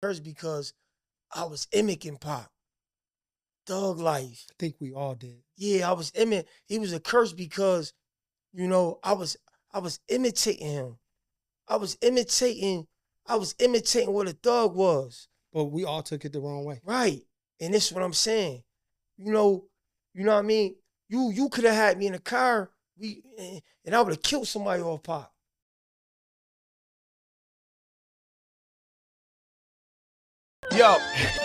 Cursed because I was mimicking Pop. Thug life. I think we all did. Yeah, I was imitating. He was a curse because, I was imitating him. I was imitating what a thug was. But we all took it the wrong way. Right. And this is what I'm saying. You know what I mean? You could have had me in a car, and I would have killed somebody off Pop. Yo,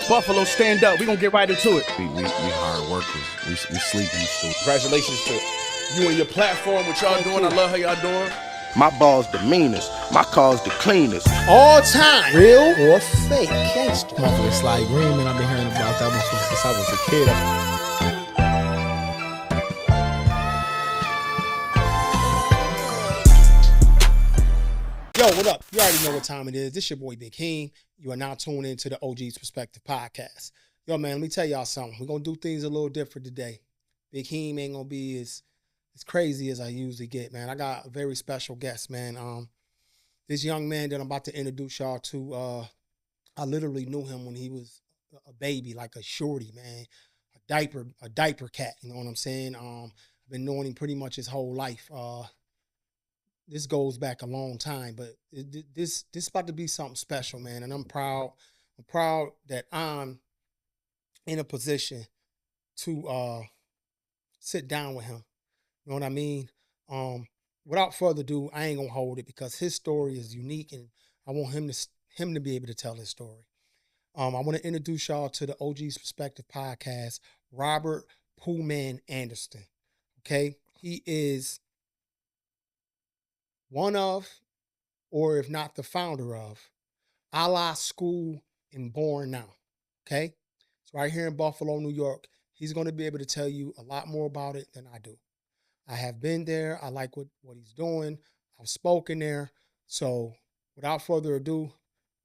Buffalo, stand up. We gonna get right into it. We hard workers. We sleepy still. Congratulations to you and your platform, what y'all doing. I love how y'all doing. My ball's the meanest. My car's the cleanest. All time. Real or fake gangster. Motherfucker Sly Green, man. I've been hearing about that one since I was a kid. Yo, what up? You already know what time it is. This your boy Big Heem. You are now tuned into the OGZ Perspective Podcast. Yo, man, let me tell y'all something. We're going to do things a little different today. Big Heem ain't going to be as crazy as I usually get, man. I got a very special guest, man. This young man that I'm about to introduce y'all to, I literally knew him when he was a baby, like a shorty, man. A diaper cat, you know what I'm saying? I've been knowing him pretty much his whole life. This goes back a long time, but this is about to be something special, man. And I'm proud. I'm proud that I'm in a position to sit down with him. You know what I mean? Without further ado, I ain't gonna hold it because his story is unique, and I want him to be able to tell his story. I want to introduce y'all to the OG's Perspective Podcast, Robert Pooh Man Anderson. Okay, he is one of, or if not the founder of, Allah School and Born Now. Okay, it's right here in Buffalo, New York. He's going to be able to tell you a lot more about it than I do. I have been there. I like what he's doing. I've spoken there. So without further ado,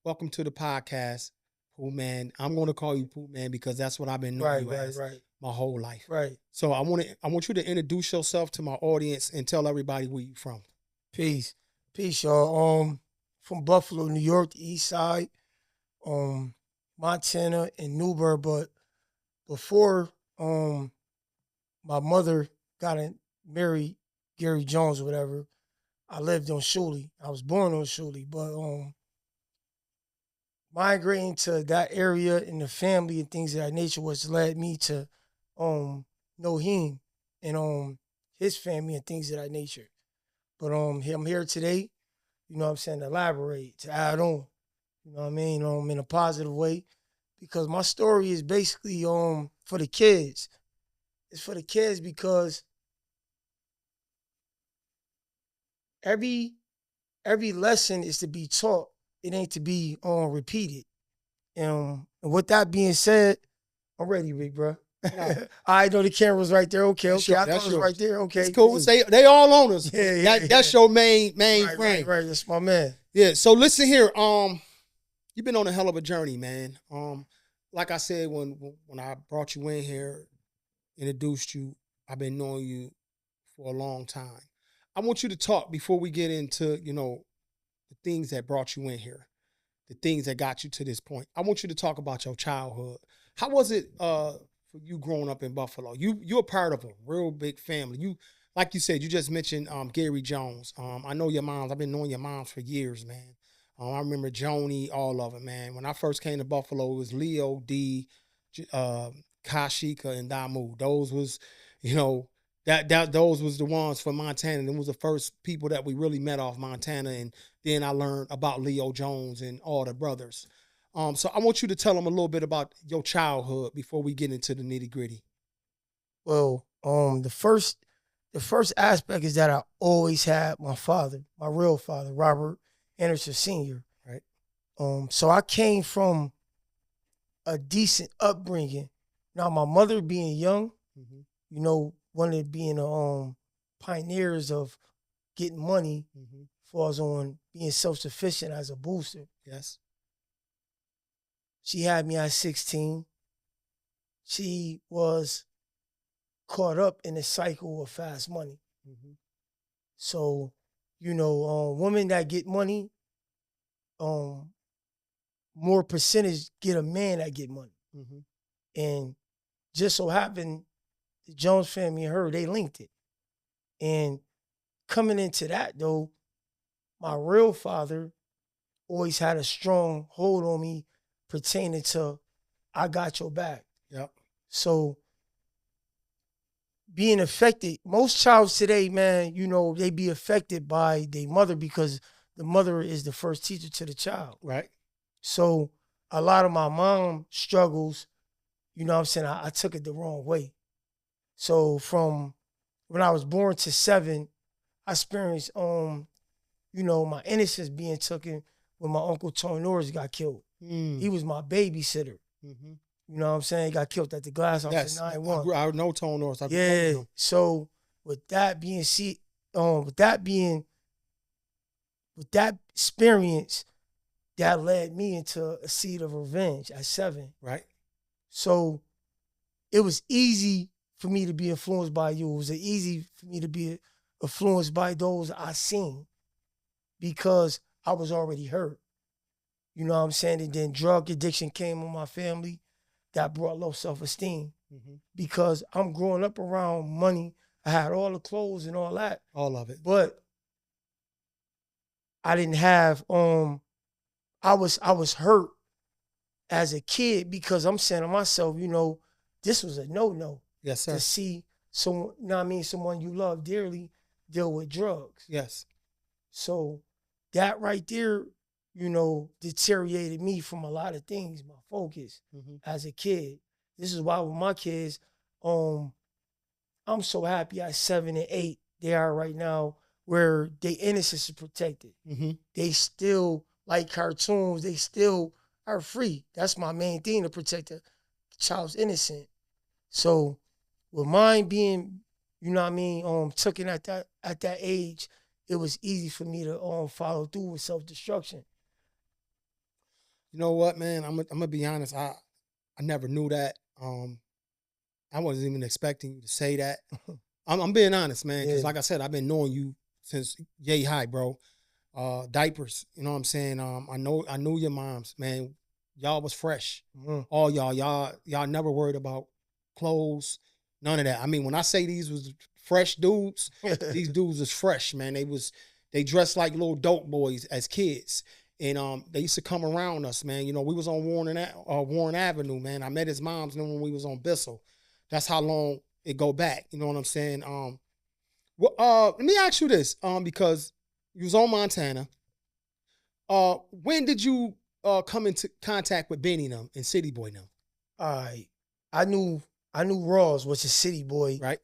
welcome to the podcast, Pooh Man. I'm going to call you Pooh Man because that's what I've been knowing you as my whole life. Right. So I want you to introduce yourself to my audience and tell everybody where you're from. Peace, y'all. From Buffalo, New York, the East Side, Montana, and Newburgh. But before my mother got married Gary Jones or whatever, I lived on Shuley. I was born on Shuley, but migrating to that area and the family and things of that nature was led me to know Heem and his family and things of that nature. But I'm here today, you know what I'm saying, to elaborate, to add on, you know what I mean, in a positive way, because my story is basically for the kids. It's for the kids because every lesson is to be taught. It ain't to be repeated. And with that being said, I'm ready, big bro. I know the camera's right there. Okay. I thought it was right there. Okay. It's cool. They all on us. Yeah. That's your main frame. Right. That's my man. Yeah. So listen here. You've been on a hell of a journey, man. Like I said, when I brought you in here, introduced you, I've been knowing you for a long time. I want you to talk before we get into, the things that brought you in here, the things that got you to this point. I want you to talk about your childhood. How was it for you growing up in Buffalo? You're a part of a real big family. You, like you said, you just mentioned Gary Jones. I know your moms. I've been knowing your moms for years, man. I remember Joni, all of it, man. When I first came to Buffalo, it was Leo, D, Kashika, and Damu. Those was, those was the ones from Montana. Them was the first people that we really met off Montana, and then I learned about Leo Jones and all the brothers. So I want you to tell them a little bit about your childhood before we get into the nitty gritty. Well, the first aspect is that I always had my father, my real father, Robert Anderson Sr. Right. So I came from a decent upbringing. Now, my mother being young, one of being pioneers of getting money, falls on being self-sufficient as a booster. Yes. She had me at 16. She was caught up in the cycle of fast money. So, women that get money, more percentage get a man that get money. Mm-hmm. And just so happened, the Jones family and her, they linked it. And coming into that, though, my real father always had a strong hold on me pertaining to, I got your back. Yep. So being affected, most childs today, man, you know, they be affected by their mother because the mother is the first teacher to the child. Right. So a lot of my mom struggles, you know what I'm saying, I took it the wrong way. So from when I was born to 7, I experienced, you know, my innocence being taken when my uncle Tony Norris got killed. Mm. He was my babysitter. Mm-hmm. You know what I'm saying? He got killed at the glass house in 91. I know Tony Norris. Yeah. So with that experience, that led me into a seed of revenge at 7. Right. So it was easy for me to be influenced by you. It was easy for me to be influenced by those I seen because I was already hurt. You know what I'm saying? And then drug addiction came on my family. That brought low self-esteem because I'm growing up around money. I had all the clothes and all that. All of it. But I didn't have, I was hurt as a kid because I'm saying to myself, you know, this was a no-no. Yes, sir. To see someone, you know what I mean, someone you love dearly deal with drugs. Yes. So that right there, you know, deteriorated me from a lot of things, my focus as a kid. This is why with my kids, I'm so happy at 7 and 8, they are right now, where their innocence is protected. Mm-hmm. They still like cartoons. They still are free. That's my main thing, to protect the child's innocence. So with mine being, you know what I mean, taken at that age, it was easy for me to follow through with self-destruction. You know what, man? I'm gonna be honest. I never knew that. I wasn't even expecting you to say that. I'm being honest, man, because like I said, I've been knowing you since yay high, bro. Diapers, you know what I'm saying? I knew your moms, man. Y'all was fresh. All y'all never worried about clothes, none of that. I mean, when I say these was fresh dudes, these dudes was fresh, man. They dressed like little dope boys as kids. And they used to come around us, man. You know, we was on Warren Avenue, man. I met his moms when we was on Bissell. That's how long it go back. You know what I'm saying? Let me ask you this, because you was on Montana. When did you come into contact with Benny them and City Boy them? I knew Rawls was a city boy, right?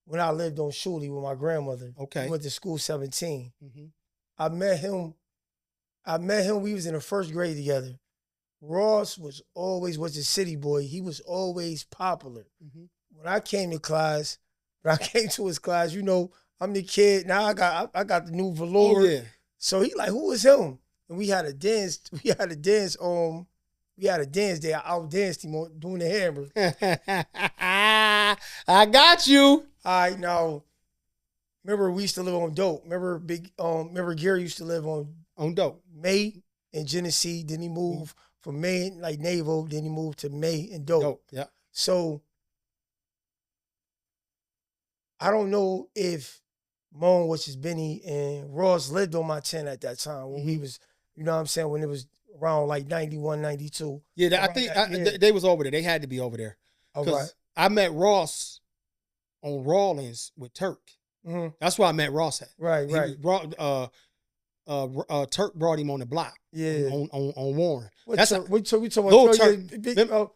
When I lived on Shuley with my grandmother. Okay. We went to school 17. Mm-hmm. I met him. We was in the first grade together. Ross was a city boy. He was always popular. Mm-hmm. When I came to his class, you know, I'm the kid. Now I got the new velour. Oh, yeah. So he like, who is him? And we had a dance. We had a dance day. I outdanced him doing the hammer. I got you. All right, now, remember we used to live on Dope. Remember Gary used to live on Dope. May and Genesee. Then he moved from May, like Naval. Then he moved to May and Dope. Yeah. So I don't know if Moan, which is Benny, and Ross lived on my 10 at that time when we was, you know what I'm saying, when it was around like 91, 92. Yeah, I think they was over there. They had to be over there. Because I met Ross on Rawlins with Turk. Mm-hmm. That's where I met Ross at. Right. Turk brought him on the block. Yeah. On Warren. We talking about Little Turk.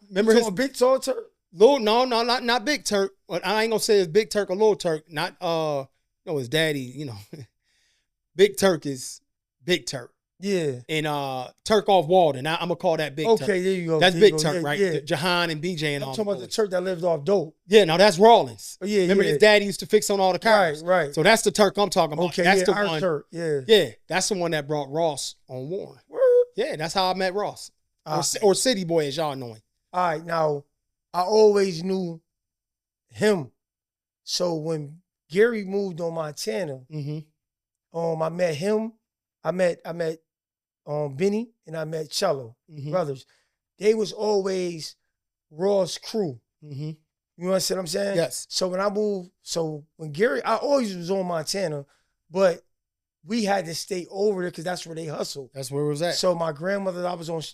Remember his big tall Turk? No, not Big Turk. I ain't gonna say it's Big Turk or Little Turk. Not his daddy, you know. Big Turk is Big Turk. Yeah. And Turk off Walden. I'm gonna call that Big Turk. Okay, there you go. That's Big Turk, right? Yeah. Jahan and BJ and all. I'm talking about the Turk that lived off Dope. Yeah, no, that's Rawlins. Oh, yeah, remember his daddy used to fix on all the cars. Right. So that's the Turk I'm talking about. Okay, that's the our one. Turk. Yeah. Yeah, that's the one that brought Ross on Warren. Word. Yeah, that's how I met Ross. Or City Boy, as y'all know him. All right, now I always knew him. So when Gary moved on Montana, I met him. I met Benny and I met Cello, Mm-hmm. brothers. They was always Raw's crew. Mm-hmm. You understand what I'm saying? Yes. So when I moved, when Gary, I always was on Montana, but we had to stay over there because that's where they hustled. That's where it was at. So my grandmother,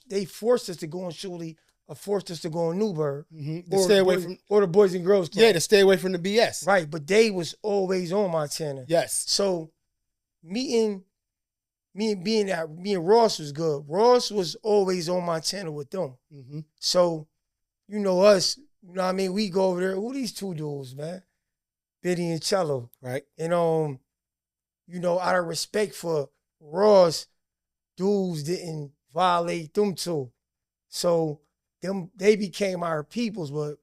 they forced us to go on Shuley or forced us to go on Newburgh. Mm-hmm. To stay away from or the Boys and Girls Club. Yeah, to stay away from the BS. Right, but they was always on Montana. Yes. So me and Ross was good. Ross was always on Montana with them. Mm-hmm. So, you know us, you know what I mean? We go over there. Who these two dudes, man? Benny and Cello. Right. And you know, out of respect for Ross, dudes didn't violate them two. So they became our peoples, but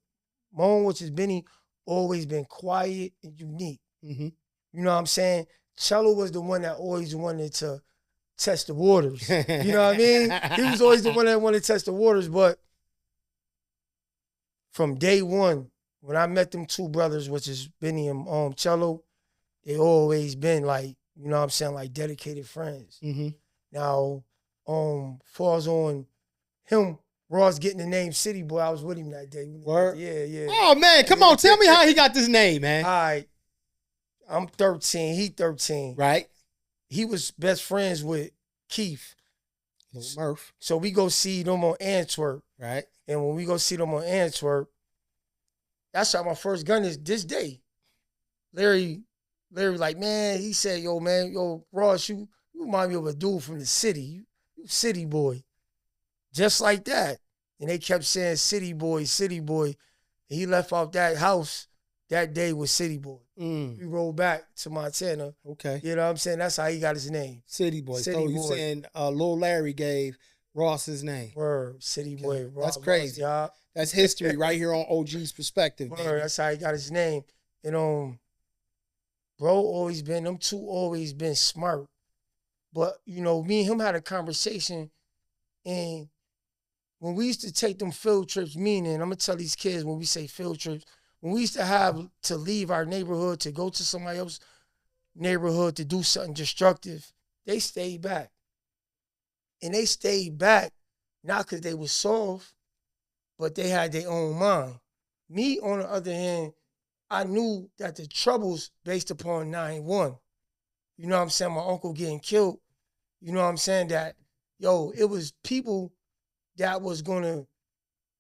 Moan, which is Benny, always been quiet and unique. Mm-hmm. You know what I'm saying? Cello was the one that always wanted to test the waters. You know what I mean? He was always the one that wanted to test the waters, but from day one, when I met them two brothers, which is Benny and Cello, they always been like, you know what I'm saying, like dedicated friends. Mm-hmm. Now, falls on him, Ross getting the name City Boy. I was with him that day. Word? Yeah. Oh, man, come on. Tell me how he got this name, man. All right. I'm 13. He 13. Right. He was best friends with Keith. Little Murph. So we go see them on Antwerp. Right. And when we go see them on Antwerp, that's how my first gun is this day. Larry like, man, he said, yo, Ross, you remind me of a dude from the city. You city boy. Just like that. And they kept saying city boy, city boy. And he left out that house that day with City Boy. Mm. We rolled back to Montana. Okay. You know what I'm saying? That's how he got his name. City Boy. City So you Boy. saying Lil Larry gave Ross his name. Word, City Boy. Okay. That's crazy. Y'all. That's history right here on OG's Perspective. Word, that's how he got his name. And bro them two always been smart. But, you know, me and him had a conversation, and when we used to take them field trips, meaning, I'm going to tell these kids when we say field trips, when we used to have to leave our neighborhood to go to somebody else's neighborhood to do something destructive, they stayed back. And they stayed back not because they were soft, but they had their own mind. Me, on the other hand, I knew that the troubles based upon 9-1. You know what I'm saying? My uncle getting killed. You know what I'm saying? That, it was people that was going to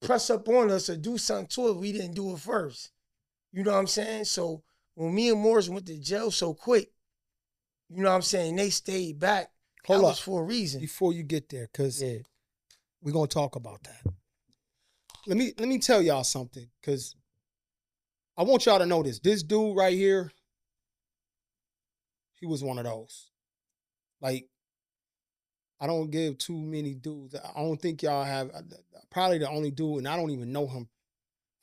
press up on us or do something to it. We didn't do it first. You know what I'm saying? So when me and Morris went to jail so quick, you know what I'm saying, they stayed back. Hold that up. was for a reason. Before you get there, because we're going to talk about that. Let me tell y'all something, because I want y'all to know this. This dude right here, he was one of those. Like, I don't give too many dudes. I don't think y'all have. Probably the only dude, and I don't even know him.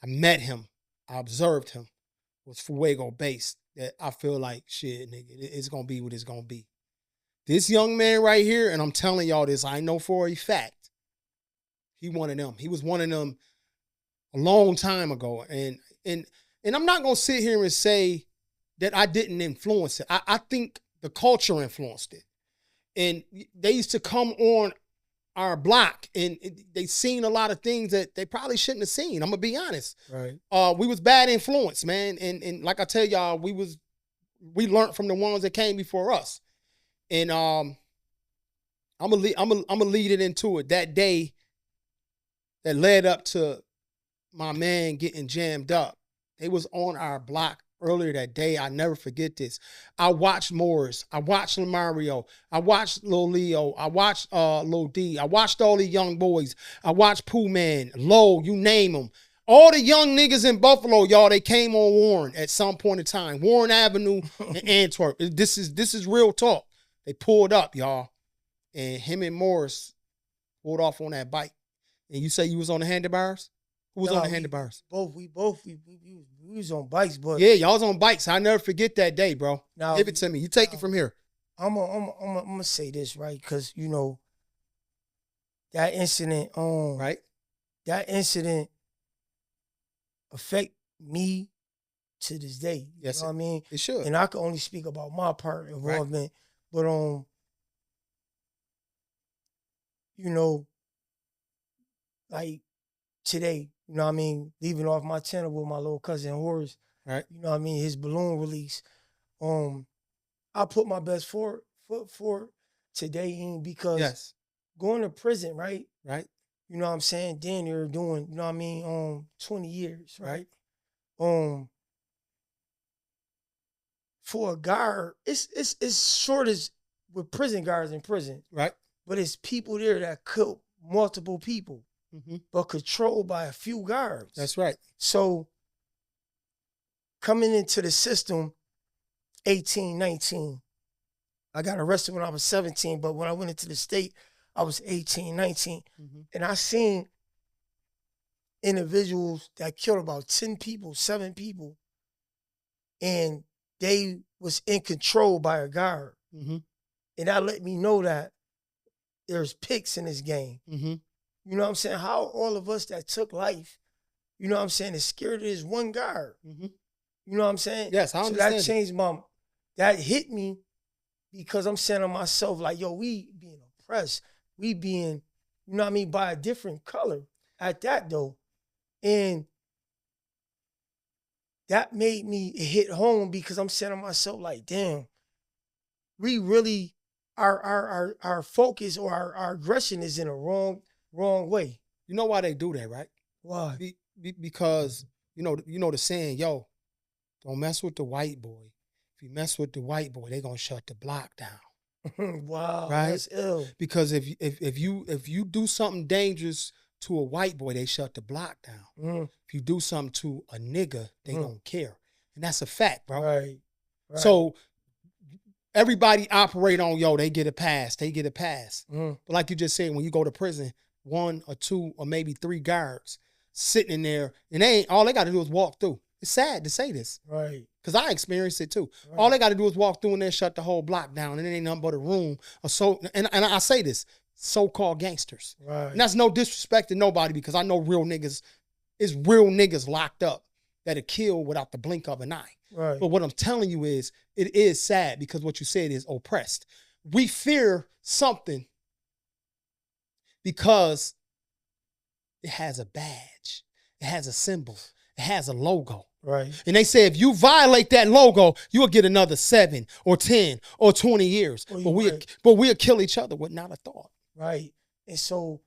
I met him. I observed him. Was Fuego based. That I feel like, shit, nigga, it's going to be what it's going to be. This young man right here, and I'm telling y'all this, I know for a fact, he one of them. He was one of them a long time ago. And I'm not going to sit here and say that I didn't influence it. I think the culture influenced it. And they used to come on our block, and they seen a lot of things that they probably shouldn't have seen. I'm going to be honest. Right. We was bad influence, man. And like I tell y'all, we learned from the ones that came before us. And I'm gonna lead it into it. That day that led up to my man getting jammed up, they was on our block earlier that day. I never forget this. I watched Morris. I watched Mario. I watched Lil Leo. I watched Lil D. I watched all the young boys. I watched Pooh Man, Low, you name them. All the young niggas in Buffalo, y'all, they came on Warren at some point in time. Warren Avenue and Antwerp. This is real talk. They pulled up, y'all. And him and Morris pulled off on that bike. And you say you was on the handlebars? Who was on the handlebars? We was on bikes, but yeah, y'all was on bikes. I never forget that day, bro. Now, give it to me. You take it from here. I'm gonna say this, right? Because that incident, right? That incident affect me to this day. Yes, you know what I mean? It should. And I can only speak about my part involvement, but you know, like today, you know what I mean, leaving off my channel with my little cousin Horace, Right. you know what I mean, his balloon release. I put my best foot forward today, Heem, because Yes. going to prison, right? Right. You know what I'm saying? Then you're doing, you know what I mean, 20 years, right? For a guard, it's short as with prison guards in prison, Right. but it's people there that kill multiple people, but controlled by a few guards. That's right. So coming into the system, 18, 19, I got arrested when I was 17, but when I went into the state, I was 18, 19. And I seen individuals that killed about 10 people, 7 people, and they was in control by a guard. And that let me know that there's picks in this game. You know what I'm saying? How all of us that took life, you know what I'm saying, is scared of this one guard. You know what I'm saying? Yes, I understand. So that changed that hit me because I'm saying to myself, like, yo, we being oppressed. We being, you know what I mean, by a different color at that though. And that made me hit home because I'm saying to myself, like, damn, we really, our focus or our aggression is in a wrong way. You know why they do that, right? Why? Because you know the saying, yo, don't mess with the white boy. If you mess with the white boy, they gonna shut the block down. Wow, right? That's ill. Because if you do something dangerous to a white boy, they shut the block down. If you do something to a nigga, they don't care. And that's a fact, bro. Right. So everybody operate on, yo, they get a pass. They get a pass. But like you just said, when you go to prison, 1 or 2 or maybe 3 guards sitting in there, and all they got to do is walk through. It's sad to say this. Right. Because I experienced it too. Right. All they got to do is walk through and then shut the whole block down. And it ain't nothing but a room. And I say this, so-called gangsters. Right. And that's no disrespect to nobody because I know real niggas locked up that'll kill without the blink of an eye. Right. But what I'm telling you is, it is sad because what you said is oppressed. We fear something because it has a badge. It has a symbol. It has a logo. Right. And they say if you violate that logo, you'll get another 7 or 10 or 20 years. But we'll kill each other with not a thought. Right. And so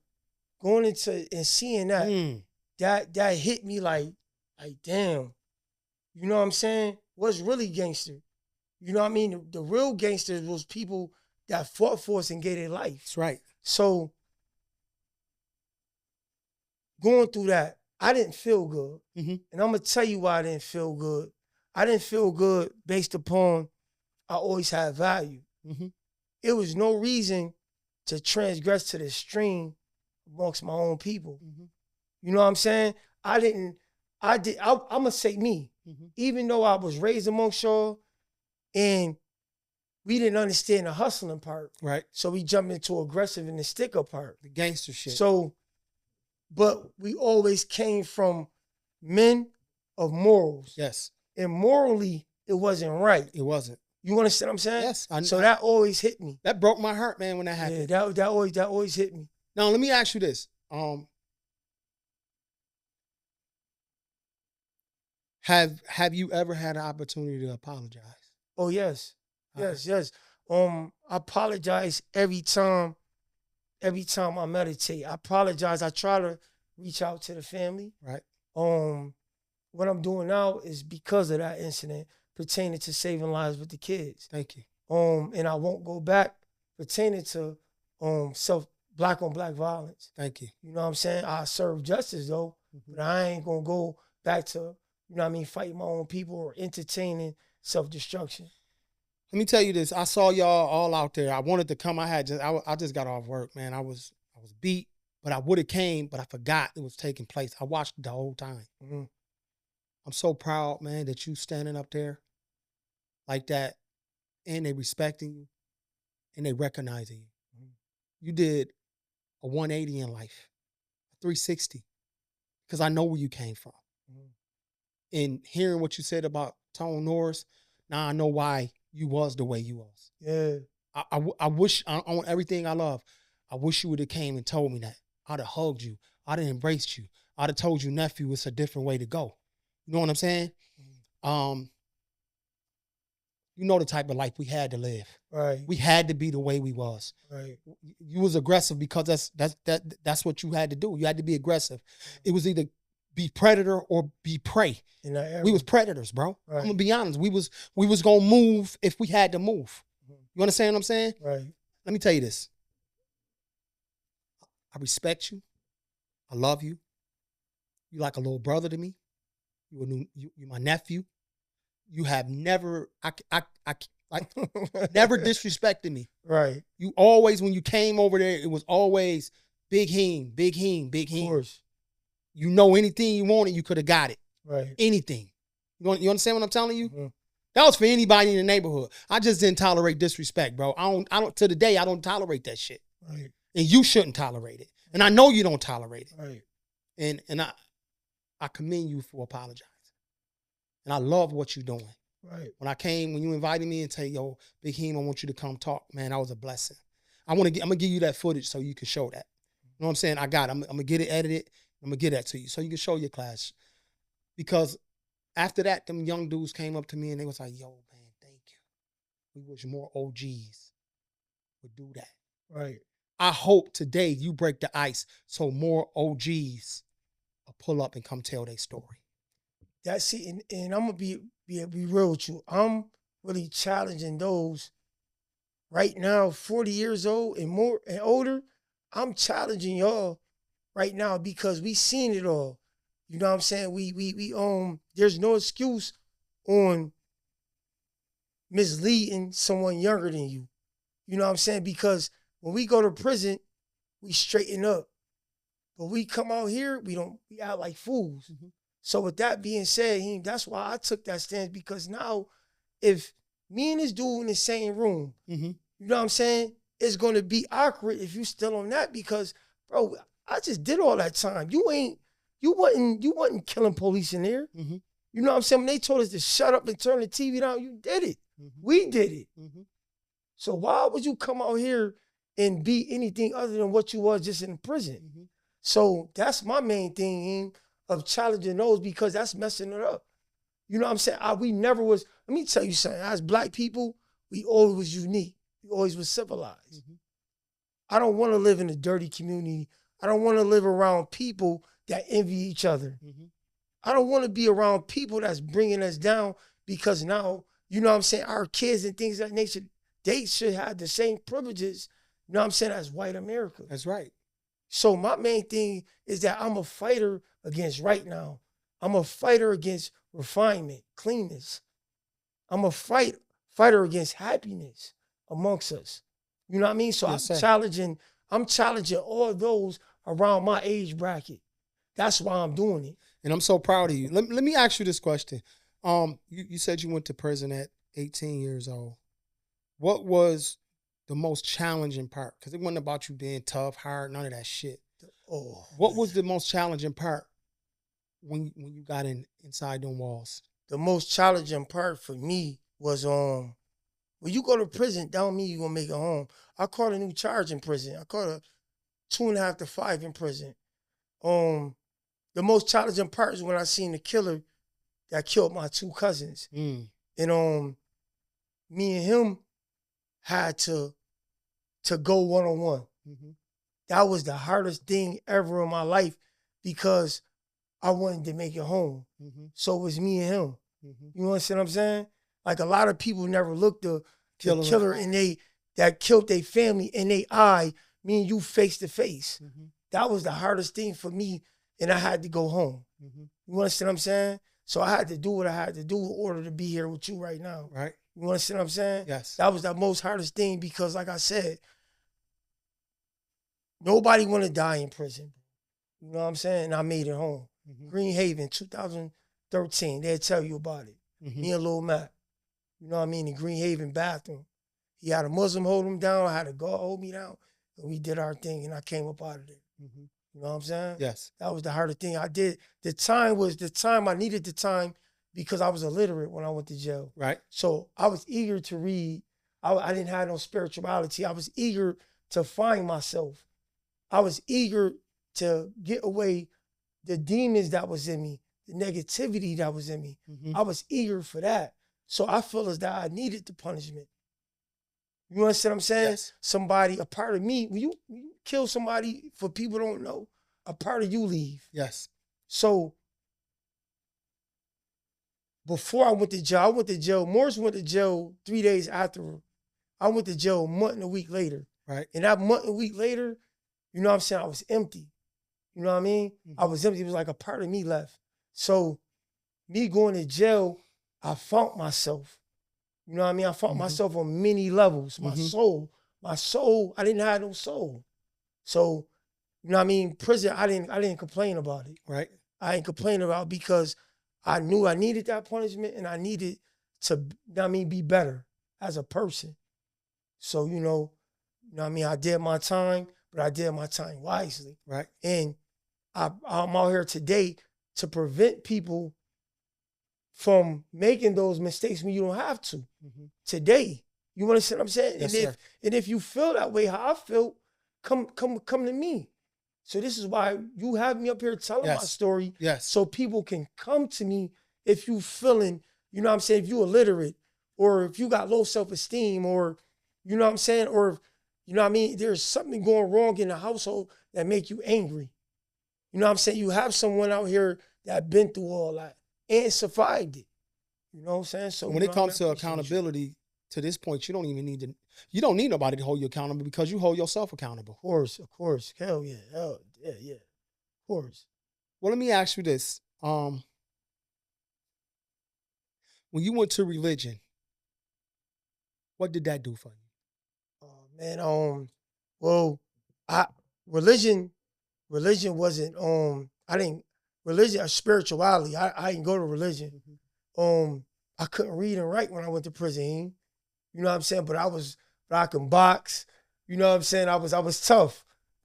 going into and seeing that hit me like damn. You know what I'm saying? What's really gangster? You know what I mean? The real gangsters was people that fought for us and gave their life. That's right. So going through that, I didn't feel good. And I'm going to tell you why I didn't feel good. I didn't feel good based upon I always had value. It was no reason to transgress to the extreme amongst my own people. You know what I'm saying? I'm going to say me. Even though I was raised amongst y'all and we didn't understand the hustling part. Right. So we jumped into aggressive and the sticker part. The gangster shit. So, but we always came from men of morals. Yes. And morally, it wasn't right. It wasn't. You understand what I'm saying? Yes. So that always hit me. That broke my heart, man, when that happened. Yeah, that always hit me. Now, let me ask you this. Have you ever had an opportunity to apologize? Oh, yes. Yes. I apologize every time I meditate. I apologize. I try to reach out to the family. Right. What I'm doing now is because of that incident pertaining to saving lives with the kids. Thank you. And I won't go back pertaining to black on black violence. Thank you. You know what I'm saying? I serve justice though, but I ain't gonna go back to, you know what I mean, fighting my own people or entertaining self-destruction. Let me tell you this. I saw y'all all out there. I wanted to come. I just got off work, man. I was beat, but I would have came, but I forgot it was taking place. I watched it the whole time. I'm so proud, man, that you standing up there like that, and they respecting you, and they recognizing you. You did a 180 in life, a 360, because I know where you came from. And hearing what you said about Tone Norris, now I know why you was the way you was. Yeah. I wish, on everything I love, I wish you would have came and told me that. I'd have hugged you. I'd have embraced you. I'd have told you, nephew, it's a different way to go. You know what I'm saying? You know the type of life we had to live. Right. We had to be the way we was. Right. You was aggressive because that's what you had to do. You had to be aggressive. It was either be predator or be prey. In that era. We was predators, bro. Right. I'm gonna be honest. We was gonna move if we had to move. You understand what I'm saying? Right. Let me tell you this. I respect you. I love you. You like a little brother to me. You're my nephew. You have never, never disrespected me. Right. You always, when you came over there, it was always Big Heem, Big Heem, Big Heem. Of course. You know anything you wanted, you could have got it. Right. Anything. You understand what I'm telling you? Mm-hmm. That was for anybody in the neighborhood. I just didn't tolerate disrespect, bro. I don't. To the day, I don't tolerate that shit. Right. And you shouldn't tolerate it. And I know you don't tolerate it. Right. And I commend you for apologizing. And I love what you're doing. Right. When you invited me and say, yo, Big Heem, I want you to come talk, man, that was a blessing. I'm gonna give you that footage so you can show that. You know what I'm saying? I got it. I'm gonna get it edited. I'm gonna get that to you so you can show your class. Because after that, them young dudes came up to me and they was like, yo, man, thank you. We wish more OGs would do that. Right. I hope today you break the ice so more OGs will pull up and come tell their story. That's it. And I'm gonna be real with you. I'm really challenging those right now, 40 years old and more and older. I'm challenging y'all right now because we seen it all. You know what I'm saying? We there's no excuse on misleading someone younger than you. You know what I'm saying? Because when we go to prison, we straighten up. But we come out here, we act like fools. Mm-hmm. So with that being said, that's why I took that stance, because now if me and this dude in the same room, you know what I'm saying, it's going to be awkward if you still on that, because, bro, I just did all that time. You wasn't killing police in there. Mm-hmm. You know what I'm saying? When they told us to shut up and turn the TV down, you did it. Mm-hmm. We did it. Mm-hmm. So why would you come out here and be anything other than what you was just in prison? Mm-hmm. So that's my main thing of challenging those, because that's messing it up. You know what I'm saying? We never was, let me tell you something. As Black people, we always was unique. We always was civilized. Mm-hmm. I don't want to live in a dirty community. I don't want to live around people that envy each other. Mm-hmm. I don't want to be around people that's bringing us down, because now, you know what I'm saying, our kids and things of that nature, they should have the same privileges, you know what I'm saying, as white America. That's right. So my main thing is that I'm a fighter against right now. I'm a fighter against refinement, cleanness. I'm a fighter against happiness amongst us. You know what I mean? So yes, I'm challenging all those around my age bracket. That's why I'm doing it. And I'm so proud of you. Let me ask you this question. You said you went to prison at 18 years old. What was the most challenging part? Because it wasn't about you being tough, hard, none of that shit. What was the most challenging part when you got inside them walls? The most challenging part for me was when you go to prison, that don't mean you're going to make it home. I caught a new charge in prison. I caught a 2.5 to 5 in prison. The most challenging part is when I seen the killer that killed my 2 cousins. And me and him had to go one-on-one. Mm-hmm. That was the hardest thing ever in my life, because I wanted to make it home. Mm-hmm. So it was me and him. Mm-hmm. You understand what I'm saying? Like, a lot of people never looked the killer that killed their family in their eye, me and you face to face. Mm-hmm. That was the hardest thing for me, and I had to go home. Mm-hmm. You understand what I'm saying? So I had to do what I had to do in order to be here with you right now. Right. You understand what I'm saying? Yes. That was the most hardest thing, because, like I said, nobody want to die in prison. You know what I'm saying? And I made it home. Mm-hmm. Green Haven, 2013. They'll tell you about it. Mm-hmm. Me and Lil Matt. You know what I mean? In Green Haven bathroom. He had a Muslim hold him down. I had a God hold me down. And we did our thing, and I came up out of there. Mm-hmm. You know what I'm saying? Yes. That was the hardest thing I did. The time I needed the time, because I was illiterate when I went to jail. Right. So I was eager to read. I didn't have no spirituality. I was eager to find myself. I was eager to get away the demons that was in me, the negativity that was in me. I was eager for that. So I feel as though I needed the punishment. You understand what I'm saying? Yes. Somebody, a part of me, when you kill somebody, for people who don't know, a part of you leave. Yes. So before I went to jail. Morris went to jail 3 days after. I went to jail a month and a week later. Right. And that month and a week later, you know what I'm saying, I was empty. You know what I mean? I was empty. It was like a part of me left. So me going to jail, I found myself. You know what I mean? I found myself on many levels. My soul, I didn't have no soul. So, you know what I mean? Prison, I didn't complain about it. Right. I didn't complain about it because I knew I needed that punishment and I needed to, you know what I mean, be better as a person. So, you know what I mean? I did my time, but I did my time wisely. Right. And I'm out here today to prevent people from making those mistakes when you don't have to. Today, you understand what I'm saying? Yes, and if you feel that way, how I feel, come to me. So this is why you have me up here telling my story. Yes. So people can come to me if you feeling, you know what I'm saying, if you illiterate, or if you got low self-esteem, or you know what I'm saying, or you know what I mean, there's something going wrong in the household that make you angry. You know what I'm saying? You have someone out here that been through all that and survived it. You know what I'm saying? So when it comes to accountability, to this point, you don't need nobody to hold you accountable because you hold yourself accountable. Of course. Hell yeah. Yeah. Of course. Well, let me ask you this. When you went to religion, what did that do for you? Oh man, well, religion wasn't spirituality. I didn't go to religion. I couldn't read and write when I went to prison. You know what I'm saying? But I can box. You know what I'm saying? I was tough.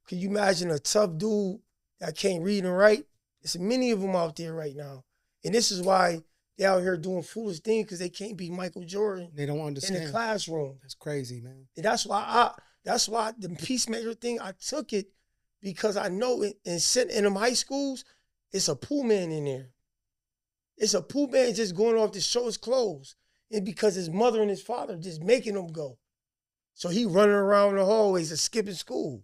Can you imagine a tough dude that can't read and write? There's many of them out there right now. And this is why they out here doing foolish things, because they can't be Michael Jordan. They don't understand. In the classroom. That's crazy, man. And that's why the peacemaker thing, I took it because I know it, and sitting in them high schools, it's a Pooh Man in there. It's a Pooh Man just going off to show his clothes. And because his mother and his father just making him go. So he running around the hallways and skipping school.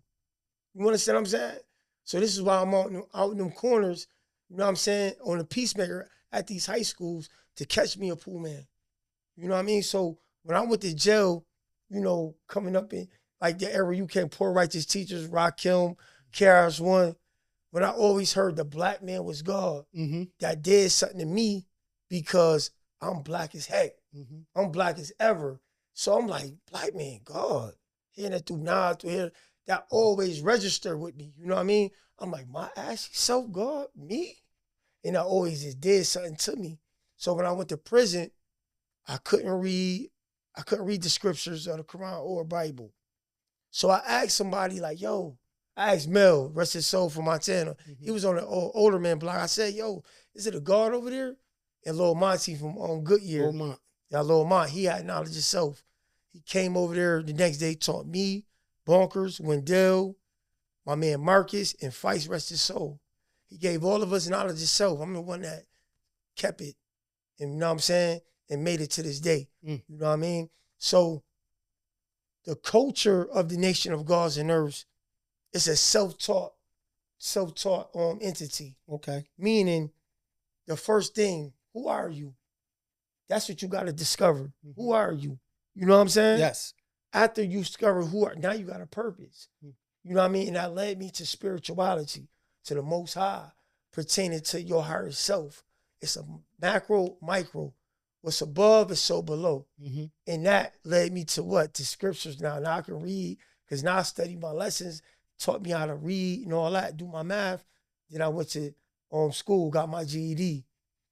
You understand what I'm saying? So this is why I'm out in them corners, you know what I'm saying, on the peacemaker at these high schools to catch me a Pooh Man. You know what I mean? So when I went to jail, you know, coming up in like the era you came, Poor Righteous Teachers, Rakim, KRS-One, but I always heard the black man was God. That did something to me because I'm black as heck. I'm black as ever. So I'm like, black man, God. Hearing that through Nas, through here, that always registered with me. You know what I mean? I'm like, my ashy self, God, me? And I always just did something to me. So when I went to prison, I couldn't read the scriptures of the Quran or Bible. So I asked somebody like, yo, I asked Mel, rest his soul, from Montana. He was on the older man block. I said, yo, is it a guard over there? And Lil Monty from Goodyear. Lil Mont, he had knowledge of self. He came over there the next day, taught me, Bonkers, Wendell, my man Marcus, and Feist, rest his soul. He gave all of us knowledge of self. I'm the one that kept it, and you know what I'm saying, and made it to this day. You know what I mean? So the culture of the Nation of Gods and Earths is a self-taught entity. Okay. Meaning the first thing, who are you? That's what you got to discover. Who are you? You know what I'm saying? Yes. After you discover now you got a purpose. You know what I mean? And that led me to spirituality, to the Most High, pertaining to your higher self. It's a macro, micro. What's above is so below. And that led me to what? To scriptures now. Now I can read, because now I study my lessons, taught me how to read and all that, do my math. Then I went to school, got my GED.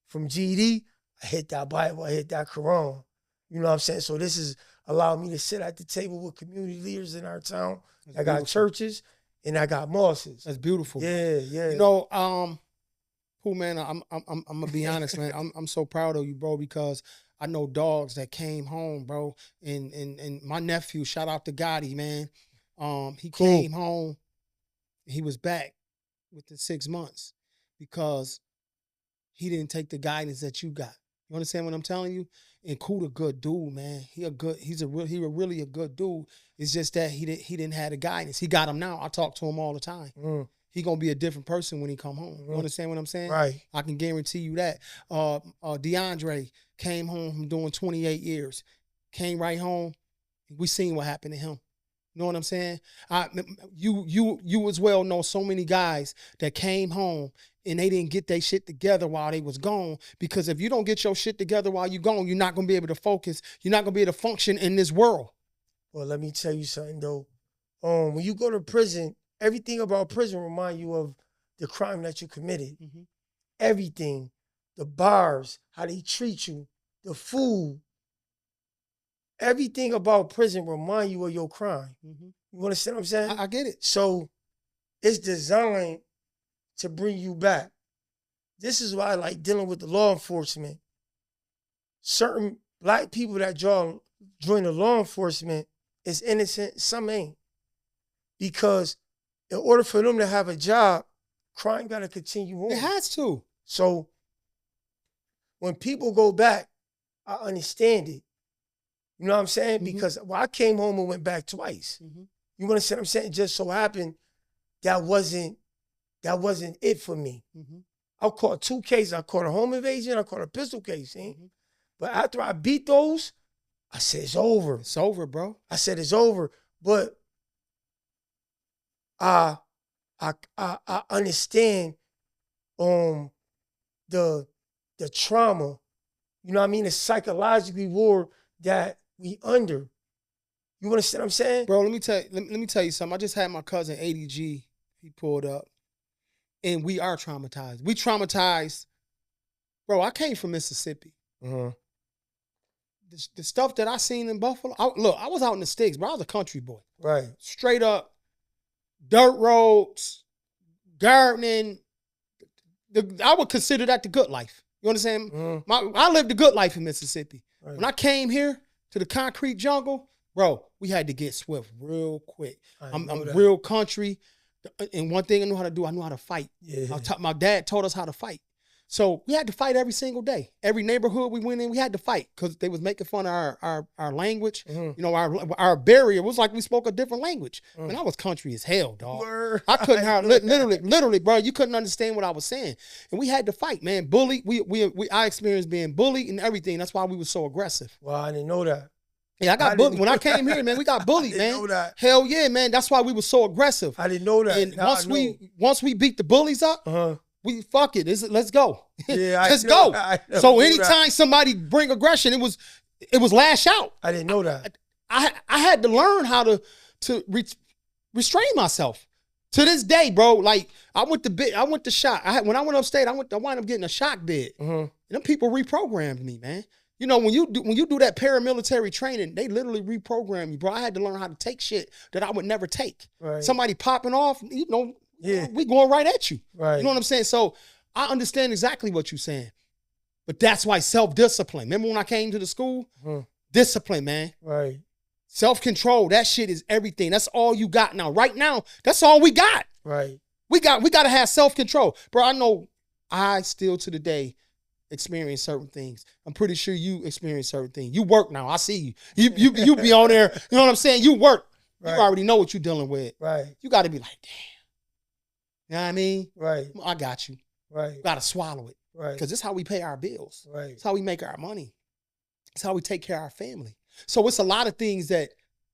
From GED, I hit that Bible, I hit that Quran. You know what I'm saying? So this has allowed me to sit at the table with community leaders in our town. I got churches and I got mosques. That's beautiful. Yeah. You know, Pooh Man, I'm gonna be honest, man. I'm so proud of you, bro, because I know dogs that came home, bro, and my nephew, shout out to Gotti, man. He Cool. came home. He was back within 6 months because he didn't take the guidance that you got. You understand what I'm telling you? And Cool a good dude, man. He really a good dude. It's just that he didn't have the guidance. He got him now. I talk to him all the time. He gonna be a different person when he come home. You understand what I'm saying? Right. I can guarantee you that. DeAndre came home from doing 28 years. Came right home. We seen what happened to him. You know what I'm saying? You as well know so many guys that came home and they didn't get their shit together while they was gone. Because if you don't get your shit together while you gone, you're not gonna be able to focus. You're not gonna be able to function in this world. Well, let me tell you something though. When you go to prison, everything about prison remind you of the crime that you committed. Everything, the bars, how they treat you, the food. Everything about prison remind you of your crime. You understand what I'm saying? I get it. So it's designed to bring you back. This is why I like dealing with the law enforcement. Certain black people that join the law enforcement is innocent, some ain't. Because in order for them to have a job, crime got to continue on. It has to. So when people go back, I understand it. You know what I'm saying? Because I came home and went back twice. You understand what I'm saying? It just so happened that wasn't it for me. I caught 2 cases. I caught a home invasion. I caught a pistol case. But after I beat those, I said, it's over. It's over, bro. I said, it's over. But I understand the trauma, you know what I mean? The psychologically war that we under. You understand what I'm saying? Bro, let me tell you something. I just had my cousin ADG. He pulled up. And we are traumatized. We traumatized. Bro, I came from Mississippi. The stuff that I seen in Buffalo. I was out in the sticks, bro. I was a country boy. Right. Straight up. Dirt roads. Gardening. I would consider that the good life. You understand? I lived the good life in Mississippi. Right. When I came here to the concrete jungle, bro, we had to get swift real quick. I'm real country. And one thing I know how to do, I know how to fight. My dad taught us how to fight. So we had to fight every single day. Every neighborhood we went in, we had to fight because they was making fun of our language. You know, our barrier was like we spoke a different language. Man, I was country as hell, dog. I couldn't literally, bro, you couldn't understand what I was saying. And we had to fight, man. Bully, I experienced being bullied and everything. That's why we were so aggressive. Well, I didn't know that. Yeah, I got bullied. When I came here, man, we got bullied, man. Know that. Hell yeah, man. That's why we were so aggressive. I didn't know that. And once we beat the bullies up, we fuck it. Let's go. Yeah, let's go. So anytime somebody bring aggression, it was lash out. I didn't know that. I had to learn how to restrain myself. To this day, bro, like I went to shock. When I went upstate, I wound up getting a shock bed. And them people reprogrammed me, man. You know, when you do that paramilitary training, they literally reprogram you, bro. I had to learn how to take shit that I would never take. Right. Somebody popping off, you know, yeah, we going right at you. Right. You know what I'm saying? So I understand exactly what you're saying. But that's why self-discipline. Remember when I came to the school? Discipline, man. Right. Self-control, that shit is everything. That's all you got now. Right now, that's all we got. Right. We got to have self-control. Bro, I know I still to the day experience certain things. I'm pretty sure you experience certain things. You work now. I see you. You be on there. You know what I'm saying? You work. Right. You already know what you're dealing with. Right. You got to be like, damn. You know what I mean? Right. I got you. Right. You got to swallow it. Right. Because this is how we pay our bills. Right. It's how we make our money. It's how we take care of our family. So it's a lot of things that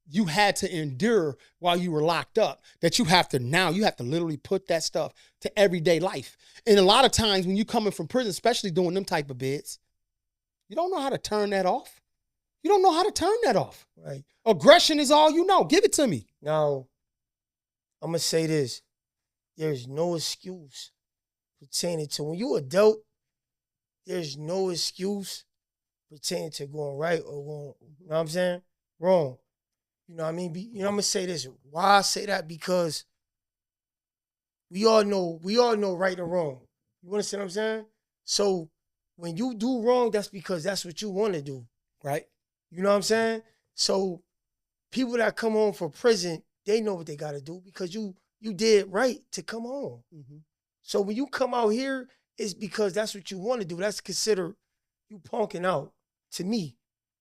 you had to endure while you were locked up that you have to literally put that stuff to everyday life. And a lot of times when you coming from prison, especially doing them type of bids, you don't know how to turn that off. You don't know how to turn that off. Right. Aggression is all you know. Give it to me. Now, I'm going to say this. There's no excuse pertaining to when you adult, there's no excuse pertaining to going right or going, you know what I'm saying? Wrong. You know what I mean? You know, I'm going to say this. Why I say that? Because we all know right and wrong. You understand what I'm saying? So when you do wrong, that's because that's what you want to do. Right. You know what I'm saying? So people that come home from prison, they know what they got to do because you did right to come home. Mm-hmm. So when you come out here, it's because that's what you want to do. That's considered you punking out. To me,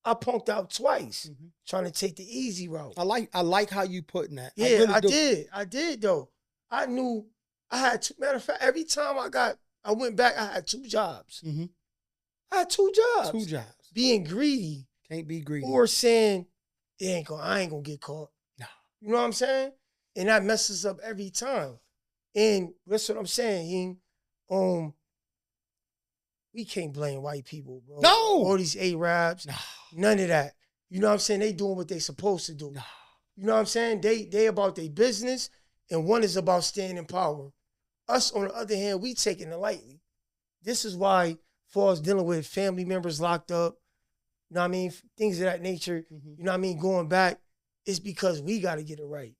I punked out twice trying to take the easy route. I like how you putting that. Yeah, really did. I did though. I knew I had matter of fact, every time I went back, I had 2 jobs. Mm-hmm. I had 2 jobs. 2 jobs. Being greedy. Can't be greedy. Or saying, I ain't gonna get caught. No. You know what I'm saying? And that messes up every time. And that's what I'm saying, Heem. We can't blame white people, bro. No. All these Arabs. No. None of that. You know what I'm saying? They doing what they supposed to do. No. You know what I'm saying? They about their business, and one is about staying in power. Us, on the other hand, we taking it lightly. This is why, for us dealing with family members locked up, you know what I mean? Things of that nature, you know what I mean? Going back, it's because we got to get it right.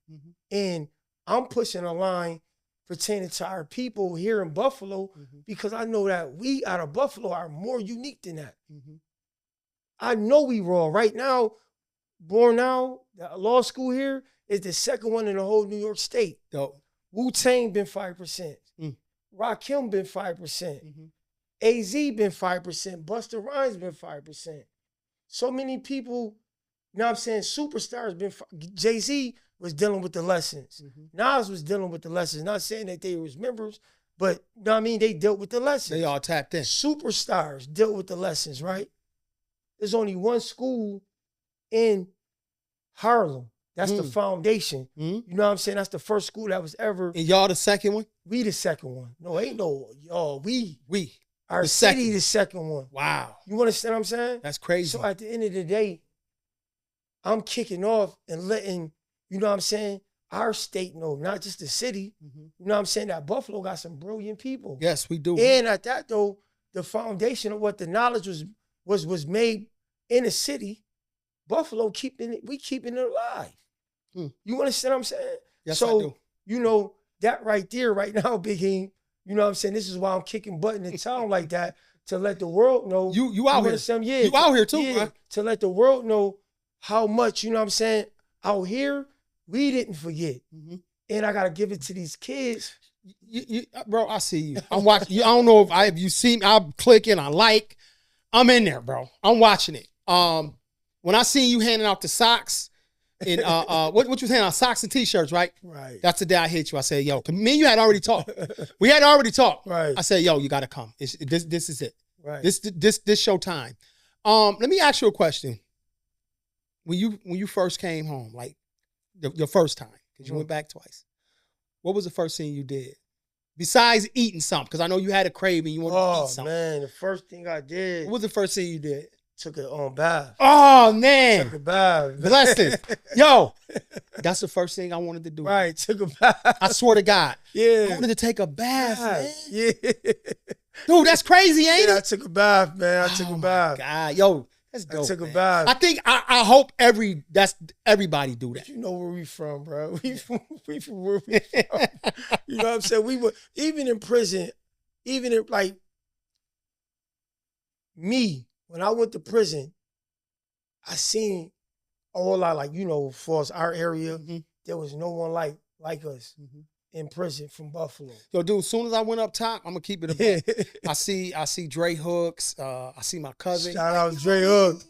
And I'm pushing a line pertaining to our people here in Buffalo because I know that we out of Buffalo are more unique than that. I know we raw. Right now, Born Now, the law school here is the second one in the whole New York State. Dope. Wu-Tang been 5%. Rakim been 5%. AZ been 5%. Busta Rhymes been 5%. So many people, you know what I'm saying, superstars been, Jay-Z was dealing with the lessons. Nas was dealing with the lessons. Not saying that they was members, but you know what I mean, they dealt with the lessons. They all tapped in. Superstars dealt with the lessons, right? There's only one school in Harlem. That's the foundation. You know what I'm saying? That's the first school that was ever. And y'all the second one? We the second one. No, ain't no, y'all. We. Our the city second. the second one. Wow. You understand what I'm saying? That's crazy. So at the end of the day, I'm kicking off and letting, you know what I'm saying, our state know, not just the city. You know what I'm saying? That Buffalo got some brilliant people. Yes, we do. And at that though, the foundation of what the knowledge was made in the city, Buffalo keeping it alive. You understand what I'm saying? Yes, so, I do. You know, that right there, right now, Big Heem, you know what I'm saying? This is why I'm kicking butt in the town like that, to let the world know. You out here. Yeah, you out here too, bro. To let the world know how much, you know what I'm saying, out here, we didn't forget. And I got to give it to these kids. Bro, I see you. I'm watching. I don't know if you see me. I'm clicking. I'm in there, bro. I'm watching it. When I seen you handing out the socks, and what you was handing out, socks and t-shirts, right? Right. That's the day I hit you. I said, yo, 'cause me and you had already talked. We had already talked. Right. I said, yo, you got to come. This is it. Right. This show time. Let me ask you a question. When you first came home, like your first time, because you went back twice, what was the first thing you did? Besides eating something, because I know you had a craving, you wanted to eat something. Oh, man, the first thing I did. What was the first thing you did? Took a bath. Oh, man. Took a bath. Blessings. Yo, that's the first thing I wanted to do. Right, took a bath. I swear to God. Yeah. I wanted to take a bath, man. Yeah. Dude, that's crazy, ain't I it? took a bath, man. I took a bath. God, yo, that's dope. I took a man. bath. I think I hope everybody do that. You know where we from, bro. We from where we from. You know what I'm saying? We were, even in prison, even in, like, me, when I went to prison, I seen a whole lot, like, you know, for us, our area, there was no one like us in prison from Buffalo. Yo, dude, as soon as I went up top, I'm gonna keep it a buck. I see Dre Hooks. I see my cousin. Shout out Dre Hook.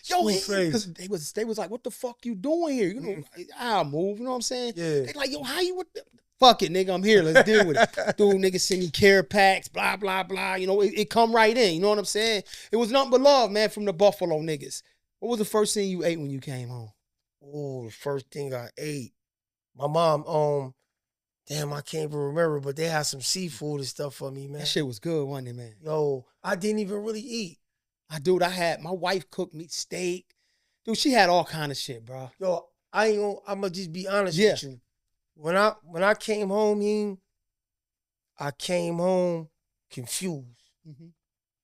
Yo, Face. because they was like, what the fuck you doing here? You know, I'll move, you know what I'm saying? Yeah. They like, yo, how you with the fuck it, nigga, I'm here. Let's deal with it. Dude, nigga send me care packs, blah, blah, blah. You know, it come right in. You know what I'm saying? It was nothing but love, man, from the Buffalo niggas. What was the first thing you ate when you came home? Oh, the first thing I ate. My mom, damn, I can't even remember, but they had some seafood and stuff for me, man. That shit was good, wasn't it, man? Yo, I didn't even really eat. My wife cooked me steak. Dude, she had all kind of shit, bro. Yo, I'm gonna just be honest with you. When I came home, I came home confused.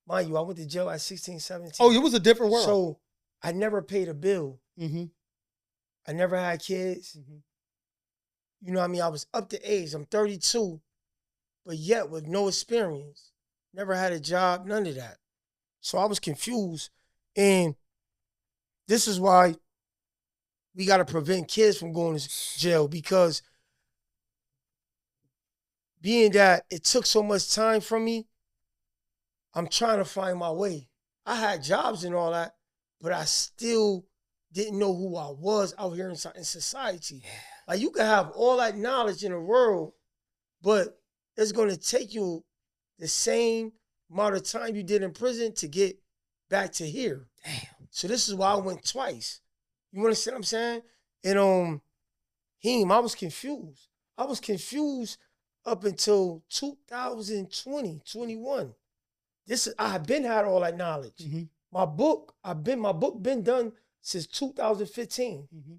Mind you, I went to jail at 16, 17. Oh, it was a different world. So I never paid a bill. I never had kids. You know what I mean? I was up to age. I'm 32, but yet with no experience. Never had a job, none of that. So I was confused. And this is why we got to prevent kids from going to jail because being that it took so much time from me, I'm trying to find my way. I had jobs and all that, but I still didn't know who I was out here in society. Yeah. Like you can have all that knowledge in the world, but it's going to take you the same amount of time you did in prison to get back to here. Damn. So this is why I went twice. You understand what I'm saying? And Heem, I was confused. I was confused up until 2020, 21. I have been had all that knowledge. Mm-hmm. My book been done since 2015. Mm-hmm.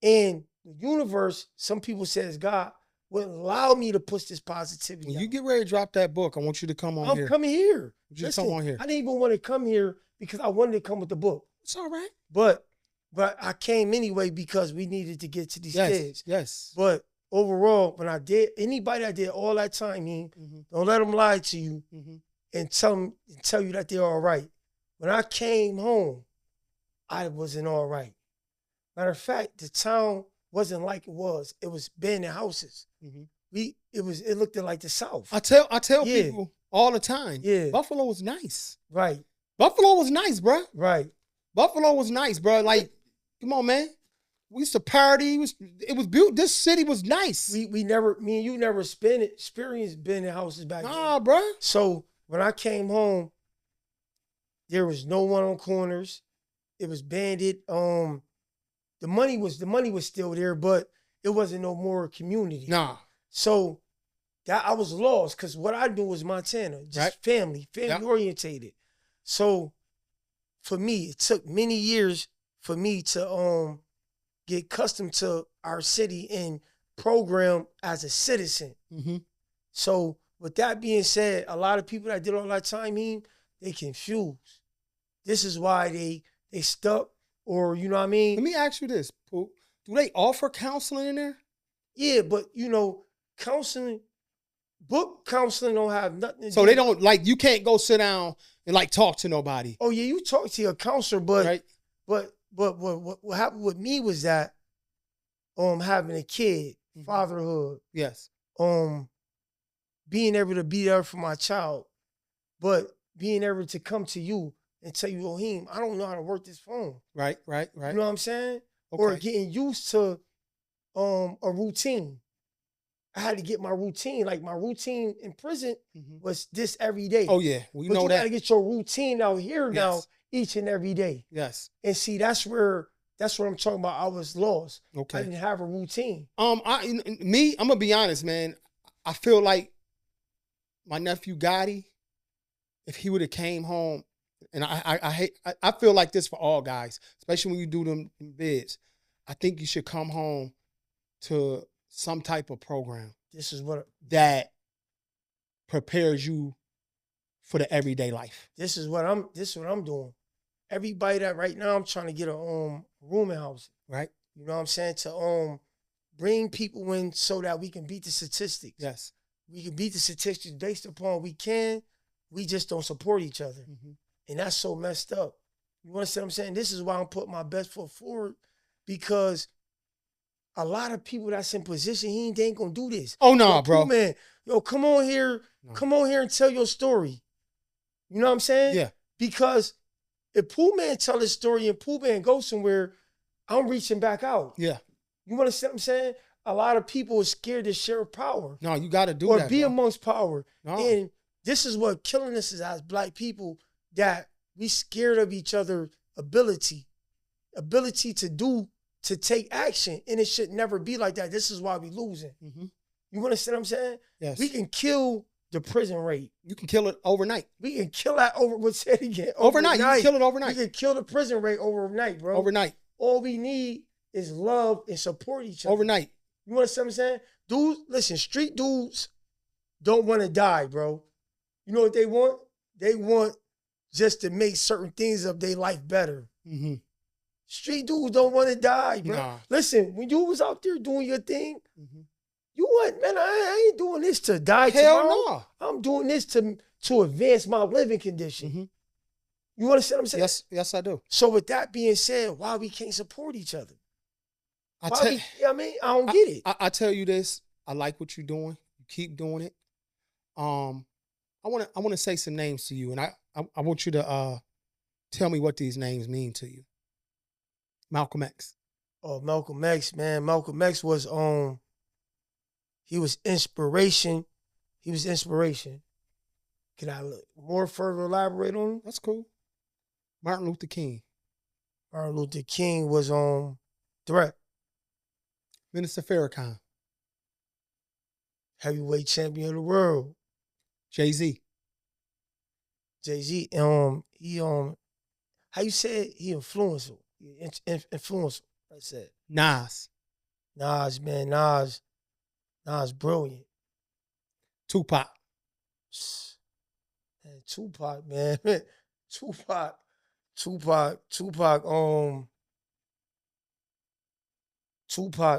And the universe, some people say it's God, will allow me to push this positivity. When you get ready to drop that book, I want you to come on here. I'm coming here. Just come on here. I didn't even want to come here because I wanted to come with the book. It's all right. But I came anyway because we needed to get to these kids. Yes. But overall, when I did, anybody that did all that time, don't let them lie to you and tell you that they're all right. When I came home, I wasn't all right. Matter of fact, the town wasn't like it was. It was abandoned houses. It looked like the South. I tell people all the time. Yeah. Buffalo was nice. Right. Buffalo was nice, bro. Right. Buffalo was nice, bro. Like, come on, man. We used to party. It was beautiful. This city was nice. Me and you never experienced abandoned houses back then. Nah, bro. So when I came home, there was no one on corners. It was banded. The money was still there, but it wasn't no more community. Nah. So that I was lost because what I do was Montana, just family orientated. So for me, it took many years for me to get accustomed to our city and program as a citizen. So with that being said, a lot of people that did all that time, they confused. This is why they stuck, or you know what I mean? Let me ask you this, Pooh. Do they offer counseling in there? Yeah, but counseling, book counseling don't have nothing to do. So they don't, like, you can't go sit down and like talk to nobody. Oh yeah, you talk to your counselor, but right? but what happened with me was that having a kid, fatherhood, yes, being able to be there for my child, but being able to come to you and tell you, Heem, I don't know how to work this phone. Right. You know what I'm saying? Okay. Or getting used to a routine. I had to get my routine. Like my routine in prison was this every day. Oh yeah, we know that. You gotta get your routine out here now each and every day. Yes. And see, that's what I'm talking about. I was lost. Okay. I didn't have a routine. I'm gonna be honest, man. I feel like my nephew Gotti, if he would have came home, and I feel like this for all guys, especially when you do them bids. I think you should come home to some type of program. This is what that prepares you for the everyday life. This is what I'm doing. Everybody that right now I'm trying to get a rooming house. Right. You know what I'm saying? To bring people in so that we can beat the statistics. Yes. We can beat the statistics based upon we just don't support each other. And that's so messed up. You understand what I'm saying? This is why I'm putting my best foot forward, because a lot of people that's in position, they ain't gonna do this. Oh no, bro. Pooh Man, come on here. No. Come on here and tell your story. You know what I'm saying? Yeah. Because if Pooh Man tell his story and Pooh Man go somewhere, I'm reaching back out. Yeah. You understand what I'm saying? A lot of people are scared to share power. No, you got to do that. Or be amongst power. No. And this is what killing us is as Black people, that we scared of each other's ability to take action. And it should never be like that. This is why we losing. You understand what I'm saying? Yes. We can kill the prison rate. You can kill it overnight. We can kill that overnight. Overnight. You can kill it overnight. We can kill the prison rate overnight, bro. Overnight. All we need is love and support each other. Overnight. You understand what I'm saying? Dudes, listen, street dudes don't want to die, bro. You know what they want? They want just to make certain things of their life better. Street dudes don't want to die, bro. Nah. Listen, when you was out there doing your thing, you want, man, I ain't doing this to die Hell tomorrow. No. I'm doing this to advance my living condition. You understand what I'm saying? Yes, I do. So with that being said, why we can't support each other? I mean, I don't get it. I tell you this. I like what you're doing. You keep doing it. I want to say some names to you, and I want you to tell me what these names mean to you. Malcolm X. Oh, Malcolm X, man. Malcolm X was he was inspiration. He was inspiration. Can I more further elaborate on him? That's cool. Martin Luther King. Martin Luther King was threat. Minister Farrakhan. Heavyweight champion of the world. Jay-Z. Jay-Z. He how you say it? He influenced him. Influenced him. I said. Nas. Nas, man. Nas brilliant. Tupac. Man, Tupac, man. Tupac,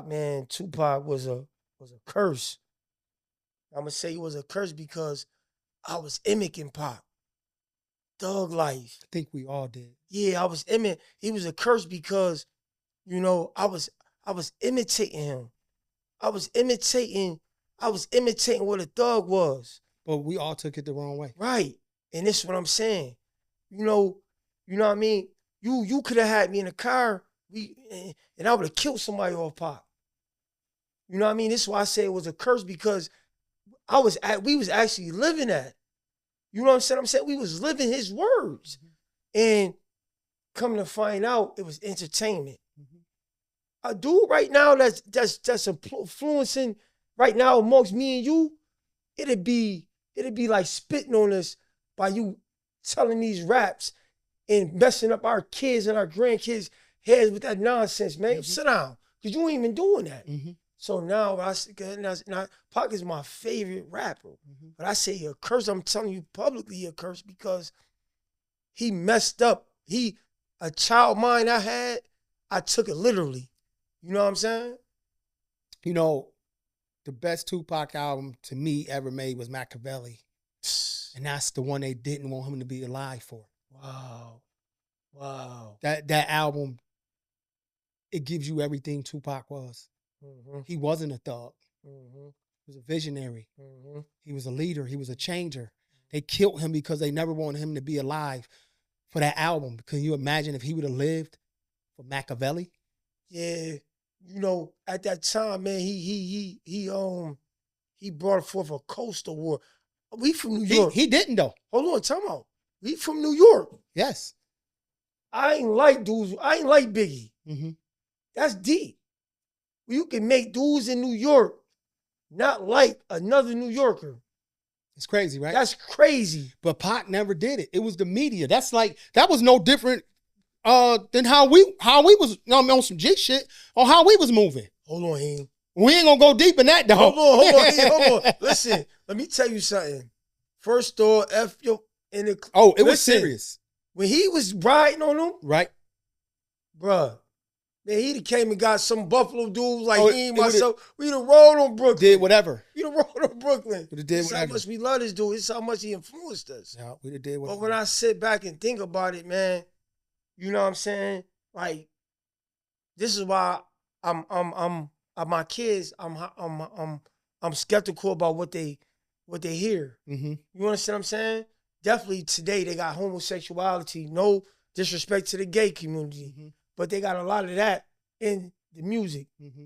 man. Tupac was a curse. I'm gonna say it was a curse because I was imitating Pac. Thug life. I think we all did. Yeah, I was imitating. He was a curse because, you know, I was imitating him. I was imitating what a thug was. But we all took it the wrong way. Right. And this is what I'm saying. You know what I mean? You could have had me in a car, and I would have killed somebody off Pac. You know what I mean? This is why I say it was a curse, because we was actually living that. You know what I'm saying? I'm saying we was living his words. Mm-hmm. And come to find out, it was entertainment. Mm-hmm. A dude right now that's influencing right now amongst me and you, it'd be like spitting on us by you telling these raps and messing up our kids and our grandkids' heads with that nonsense, man. Mm-hmm. Sit down, because you ain't even doing that. Mm-hmm. So now Pac is my favorite rapper. Mm-hmm. But I say he a curse. I'm telling you publicly he a curse because he messed up. A child mind I had, I took it literally. You know what I'm saying? You know, the best Tupac album to me ever made was Machiavelli. And that's the one they didn't want him to be alive for. Wow. That album, it gives you everything Tupac was. Mm-hmm. He wasn't a thug. Mm-hmm. He was a visionary. Mm-hmm. He was a leader. He was a changer. They killed him because they never wanted him to be alive for that album. Can you imagine if he would have lived for Machiavelli? Yeah. You know, at that time, man, he brought forth a coastal war. We from New York. He didn't, though. Hold on, time out. We from New York. Yes. I ain't like dudes. I ain't like Biggie. Mm-hmm. That's deep. You can make dudes in New York not like another New Yorker. It's crazy, right? That's crazy. But Pac never did it. It was the media. That was no different than how we was, on some G shit, or how we was moving. Hold on, Heem. We ain't gonna go deep in that, though. Hold on. Listen, let me tell you something. First off, it was serious. When he was riding on them, right, bruh, man, he came and got some Buffalo dudes like me and myself. We done rolled on Brooklyn. Did whatever. We done rolled on Brooklyn. That's how much we love this dude. It's how much he influenced us. Yeah, we did whatever. But when I sit back and think about it, man, you know what I'm saying? Like, this is why I'm my kids. I'm skeptical about what they hear. Mm-hmm. You understand what I'm saying? Definitely today they got homosexuality. No disrespect to the gay community. Mm-hmm. But they got a lot of that in the music, mm-hmm.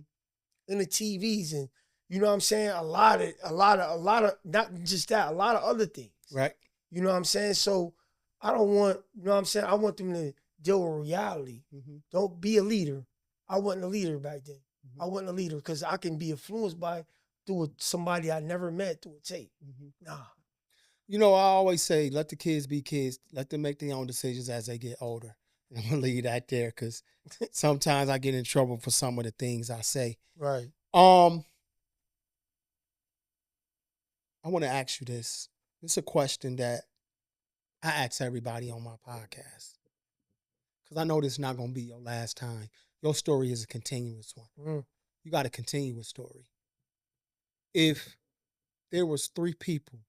in the TVs, and you know what I'm saying? A lot of, not just that, a lot of other things. Right. You know what I'm saying? So I don't want, you know what I'm saying? I want them to deal with reality. Mm-hmm. Don't be a leader. I wasn't a leader back then. Mm-hmm. I wasn't a leader because I can be influenced through somebody I never met through a tape. Mm-hmm. Nah. You know, I always say, let the kids be kids. Let them make their own decisions as they get older. I'm going to leave that there because sometimes I get in trouble for some of the things I say. Right. I want to ask you this. It's a question that I ask everybody on my podcast because I know this is not going to be your last time. Your story is a continuous one. Mm. You got a continuous story. If there was 3 people,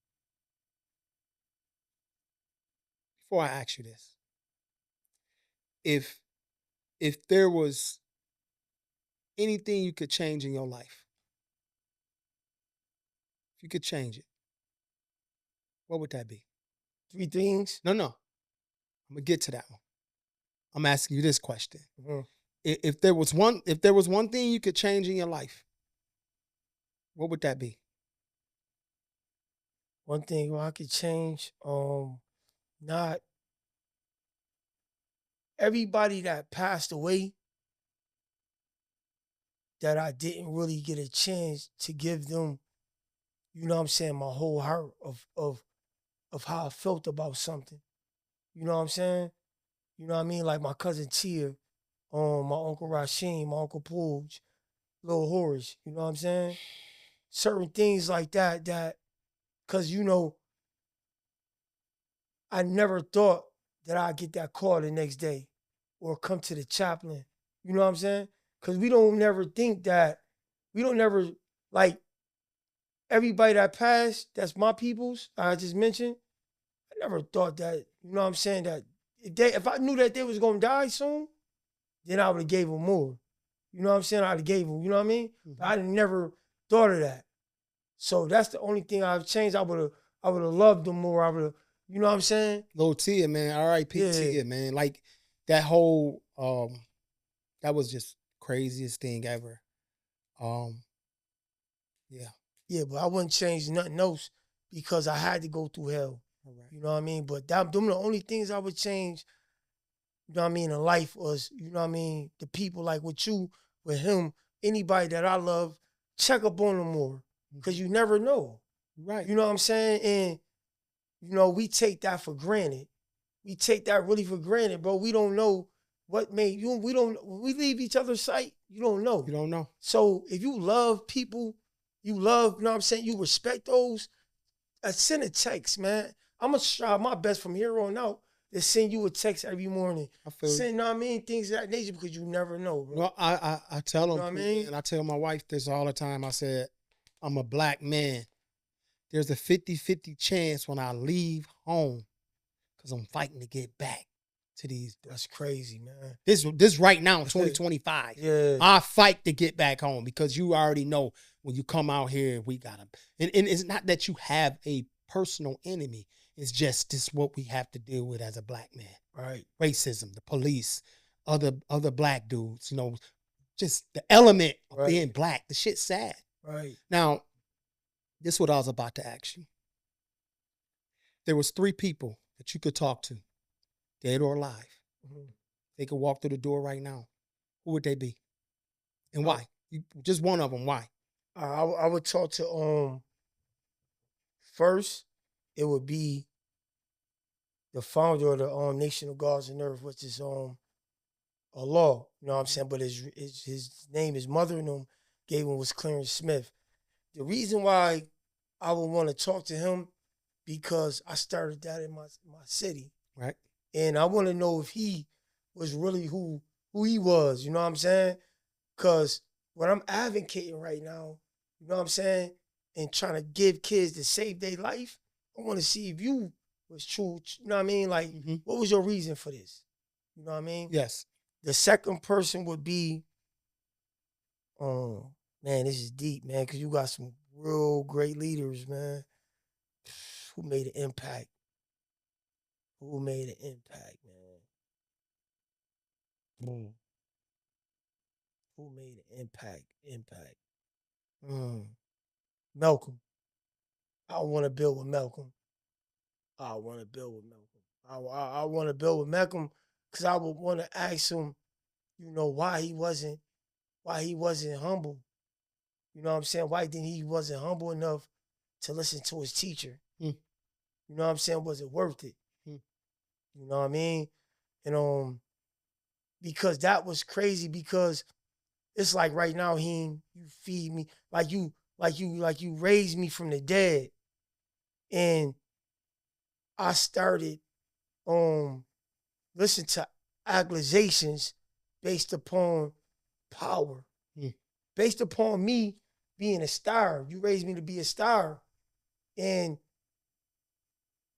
before I ask you this, if there was anything you could change in your life, if you could change it, what would that be? 3 things. No. I'm gonna get to that one. I'm asking you this question. Mhm. If there was one thing you could change in your life, what would that be? One thing I could change, not everybody that passed away that I didn't really get a chance to give them, you know what I'm saying, my whole heart of how I felt about something. You know what I'm saying? You know what I mean? Like my cousin Tia, my uncle Rasheen, my uncle Pooj, Lil Horace, you know what I'm saying? Certain things like that, cause you know, I never thought that I'd get that call the next day or come to the chaplain. You know what I'm saying? Cause we don't never think that, we don't never, like, everybody that passed, that's my peoples, I just mentioned, I never thought that, you know what I'm saying, that if I knew that they was gonna die soon, then I would have gave them more. You know what I'm saying? I'd have gave them, you know what I mean? Mm-hmm. I never thought of that. So that's the only thing I've changed. I would have loved them more. I would have, you know what I'm saying? Lil Tia, man, R.I.P. Yeah. Tia, man. Like that whole that was just craziest thing ever. Yeah. Yeah, but I wouldn't change nothing else because I had to go through hell. All right. You know what I mean? But them the only things I would change, you know what I mean, in life was, you know what I mean, the people like with you, with him, anybody that I love, check up on them more. Because you never know. Right. You know what I'm saying? And, you know, we take that for granted. We take that really for granted, bro. We don't know what made you, when we leave each other's sight, you don't know. You don't know. So if you love people, you love, you know what I'm saying, you respect those, send a text, man. I'm going to try my best from here on out to send you a text every morning. I feel Send, you know what I mean, things of that nature because you never know, bro. No, I tell them, You know what I mean? and I tell my wife this all the time. I said, I'm a black man. There's a 50-50 chance when I leave home because I'm fighting to get back to these. That's crazy, man. This right now, 2025. Yeah. I fight to get back home because you already know when you come out here, we got to. And it's not that you have a personal enemy. It's just this what we have to deal with as a black man. Right. Racism, the police, other black dudes, you know, just the element of Right. being black. The shit's sad. Right. Now, this is what I was about to ask you. There was 3 people that you could talk to, dead or alive. Mhm. They could walk through the door right now. Who would they be? And why? Just one of them. Why? I would talk to, first, it would be the founder of the Nation of Gods and Earth, which is Allah. You know what I'm saying? But his name, his mother and him gave him was Clarence Smith. The reason why I would want to talk to him because I started that in my city. Right. And I want to know if he was really who he was, you know what I'm saying? Because what I'm advocating right now, you know what I'm saying, and trying to give kids to save their life, I want to see if you was true, you know what I mean? Like, what was your reason for this? You know what I mean? Yes. The second person would be, man, this is deep, man, because you got some real great leaders, man, who made an impact. Who made an impact, man? Who made an impact? Malcolm. I want to build with Malcolm. I want to build with Malcolm. I want to build with Malcolm because I would want to ask him, you know, why he wasn't humble. You know what I'm saying? Why didn't he wasn't humble enough to listen to his teacher? You know what I'm saying? Was it worth it? You know what I mean? And because that was crazy because it's like right now, Heem, you feed me like you raised me from the dead. And I started listen to accusations based upon power. Based upon me being a star. You raised me to be a star. And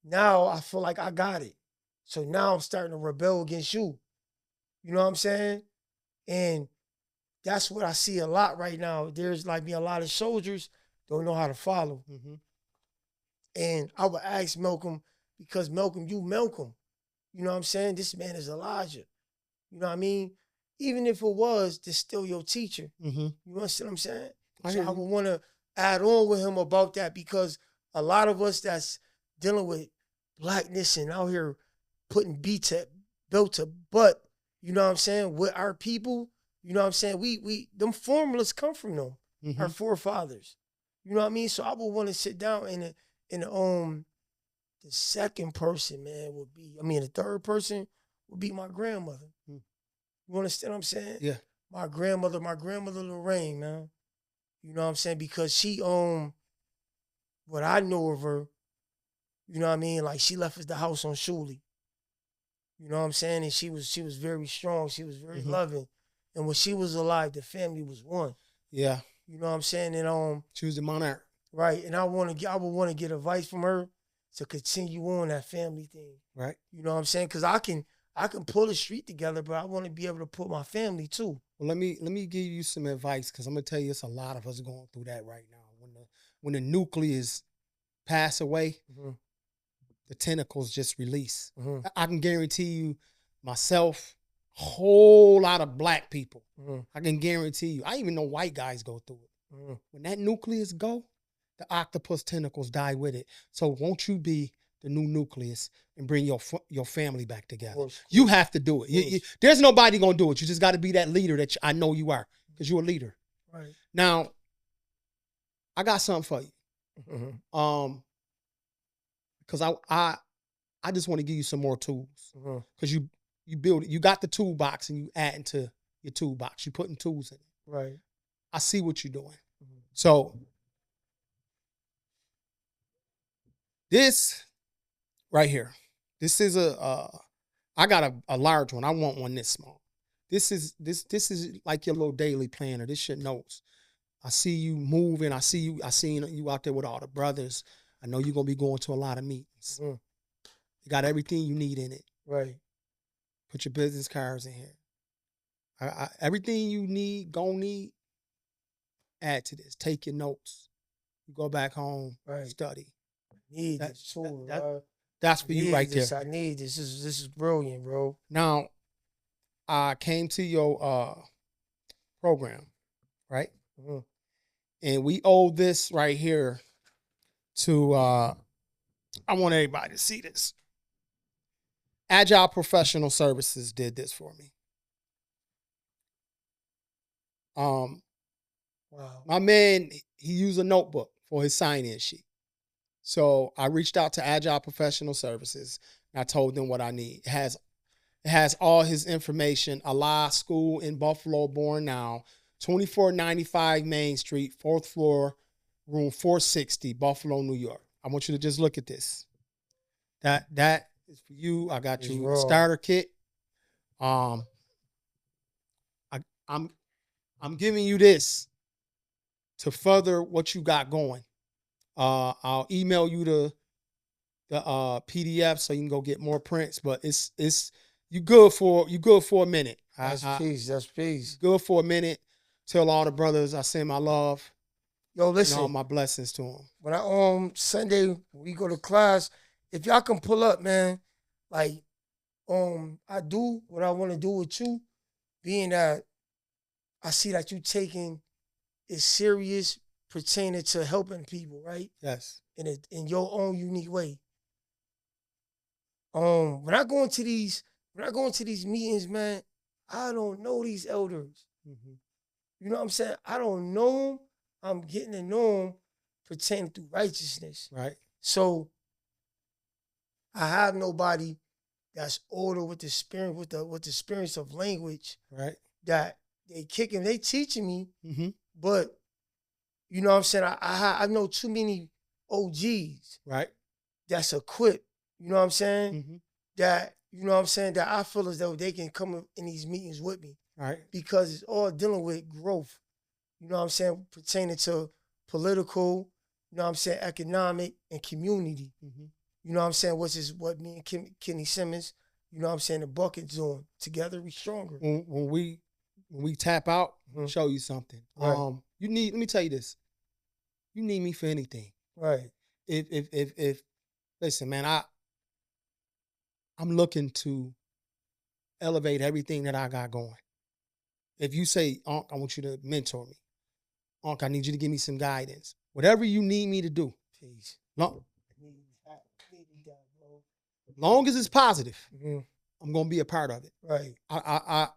now I feel like I got it. So now I'm starting to rebel against you. You know what I'm saying? And that's what I see a lot right now. There's like a lot of soldiers don't know how to follow. Mm-hmm. And I would ask Malcolm, because Malcolm, you Malcolm. You know what I'm saying? This man is Elijah. You know what I mean? Even if it was, they're still your teacher. Mm-hmm. You understand what I'm saying? I So hear I you. would want to add on with him about that, because a lot of us that's dealing with blackness and out here putting beats at belt to butt, you know what I'm saying, with our people, you know what I'm saying? We them formulas come from them, Mm-hmm. our forefathers. You know what I mean? So I would want to sit down and the second person, man, the third person would be my grandmother. Mm. You understand what I'm saying? Yeah. My grandmother Lorraine, man. You know what I'm saying? Because she what I know of her, you know what I mean? Like, she left us the house on Shuley. You know what I'm saying? And she was very strong. She was very loving. And when she was alive, the family was one. Yeah. You know what I'm saying? And she was the monarch. right. And I would want to get advice from her to continue on that family thing. Right. You know what I'm saying? Because I can pull the street together, but I want to be able to put my family too. Well, let me give you some advice, because I'm gonna tell you it's a lot of us going through that right now. When the nucleus pass away, the tentacles just release. I can guarantee you, myself, a whole lot of black people. I can guarantee you. I even know white guys go through it. When that nucleus go, the octopus tentacles die with it. So won't you be the new nucleus and bring your family back together? Of course. You have to do it. There's nobody gonna do it. You just got to be that leader that I know you are, because you're a leader. Right. Now, I got something for you. Because I just want to give you some more tools. Because you build it. You got the toolbox and you add into your toolbox. You putting tools in it. Right. I see what you're doing. So this right here, this is I got a large one. I want one this small. This is like your little daily planner. This shit knows. I see you moving. I seen you out there with all the brothers. I know you're gonna be going to a lot of meetings. You got everything you need in it. Right. Put your business cards in here. Everything you need, gonna need, add to this. Take your notes. You go back home, study. Need this tool. That's for you right there. I need this. This is brilliant, bro. Now, I came to your program, right? And we owe this right here to I want everybody to see this. Agile Professional Services did this for me. Wow. My man, he used a notebook for his sign-in sheet. So I reached out to Agile Professional Services and I told them what I need. It has all his information. Allah School in Buffalo, born now, 2495 Main Street, 4th floor, room 460, Buffalo, New York. I want you to just look at this. That is for you. I got you a starter kit. I'm giving you this to further what you got going. I'll email you the PDF so you can go get more prints. But it's you good for a minute. That's peace. Good for a minute. Tell all the brothers I send my love. Yo, listen. And all my blessings to them. When I Sunday we go to class, if y'all can pull up, man, like I do what I want to do with you, being that I see that you taking it serious pertaining to helping people, right? Yes. In your own unique way. When I go into these meetings, man, I don't know these elders. You know what I'm saying? I don't know them. I'm getting to know them pertaining to righteousness. Right. So I have nobody that's older with the experience with the experience of language. Right. That they kicking, they teaching me. But you know what I'm saying? I know too many OGs. Right. That's equipped. You know what I'm saying? That, you know what I'm saying, that I feel as though they can come in these meetings with me. Right. Because it's all dealing with growth. You know what I'm saying? Pertaining to political, you know what I'm saying, economic, and community. You know what I'm saying? Which is what me and Kenny Simmons, you know what I'm saying, the bucket's doing. Together we stronger. When we when we tap out, show you something. Right. Let me tell you this. You need me for anything. Right. If listen, man, I'm looking to elevate everything that I got going. If you say, Unc, I want you to mentor me. Unc, I need you to give me some guidance. Whatever you need me to do. Peace. Long as it's positive, I'm gonna be a part of it. Right. I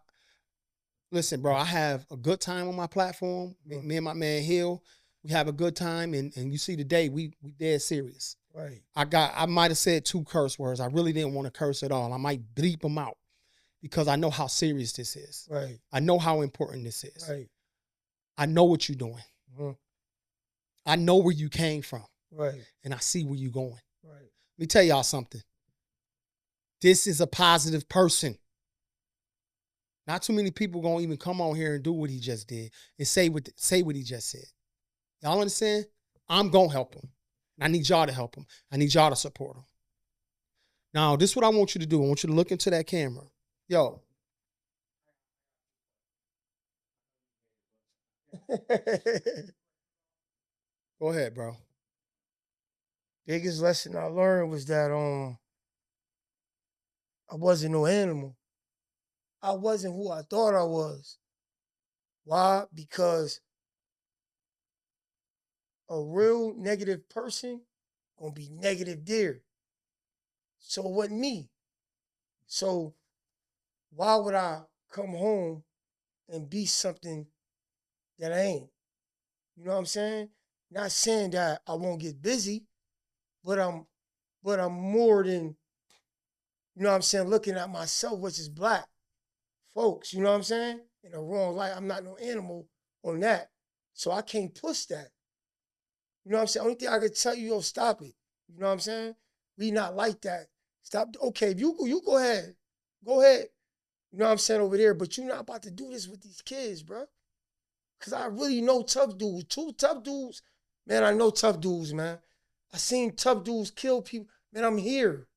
listen, bro. I have a good time on my platform. Me and my man Hill, we have a good time, and you see today we dead serious. Right. I might have said 2 curse words. I really didn't want to curse at all. I might bleep them out because I know how serious this is. Right. I know how important this is. Right. I know what you're doing. I know where you came from. Right. And I see where you're going. Right. Let me tell y'all something. This is a positive person. Not too many people gonna even come on here and do what he just did and say what he just said. Y'all understand? I'm gonna help him. I need y'all to help him. I need y'all to support him. Now, this is what I want you to do. I want you to look into that camera. Yo. Go ahead, bro. Biggest lesson I learned was that I wasn't no animal. I wasn't who I thought I was. Why? Because a real negative person gonna be negative there. So it wasn't me. So why would I come home and be something that I ain't? You know what I'm saying? Not saying that I won't get busy, but I'm more than, you know what I'm saying, looking at myself, which is black folks, you know what I'm saying? In a wrong light. I'm not no animal on that. So I can't push that. You know what I'm saying? Only thing I can tell you, yo, stop it. You know what I'm saying? We not like that. Stop. Okay, if you go ahead. Go ahead. You know what I'm saying over there, but you're not about to do this with these kids, bro. Because I really know tough dudes. 2 tough dudes. Man, I know tough dudes, man. I seen tough dudes kill people. Man, I'm here.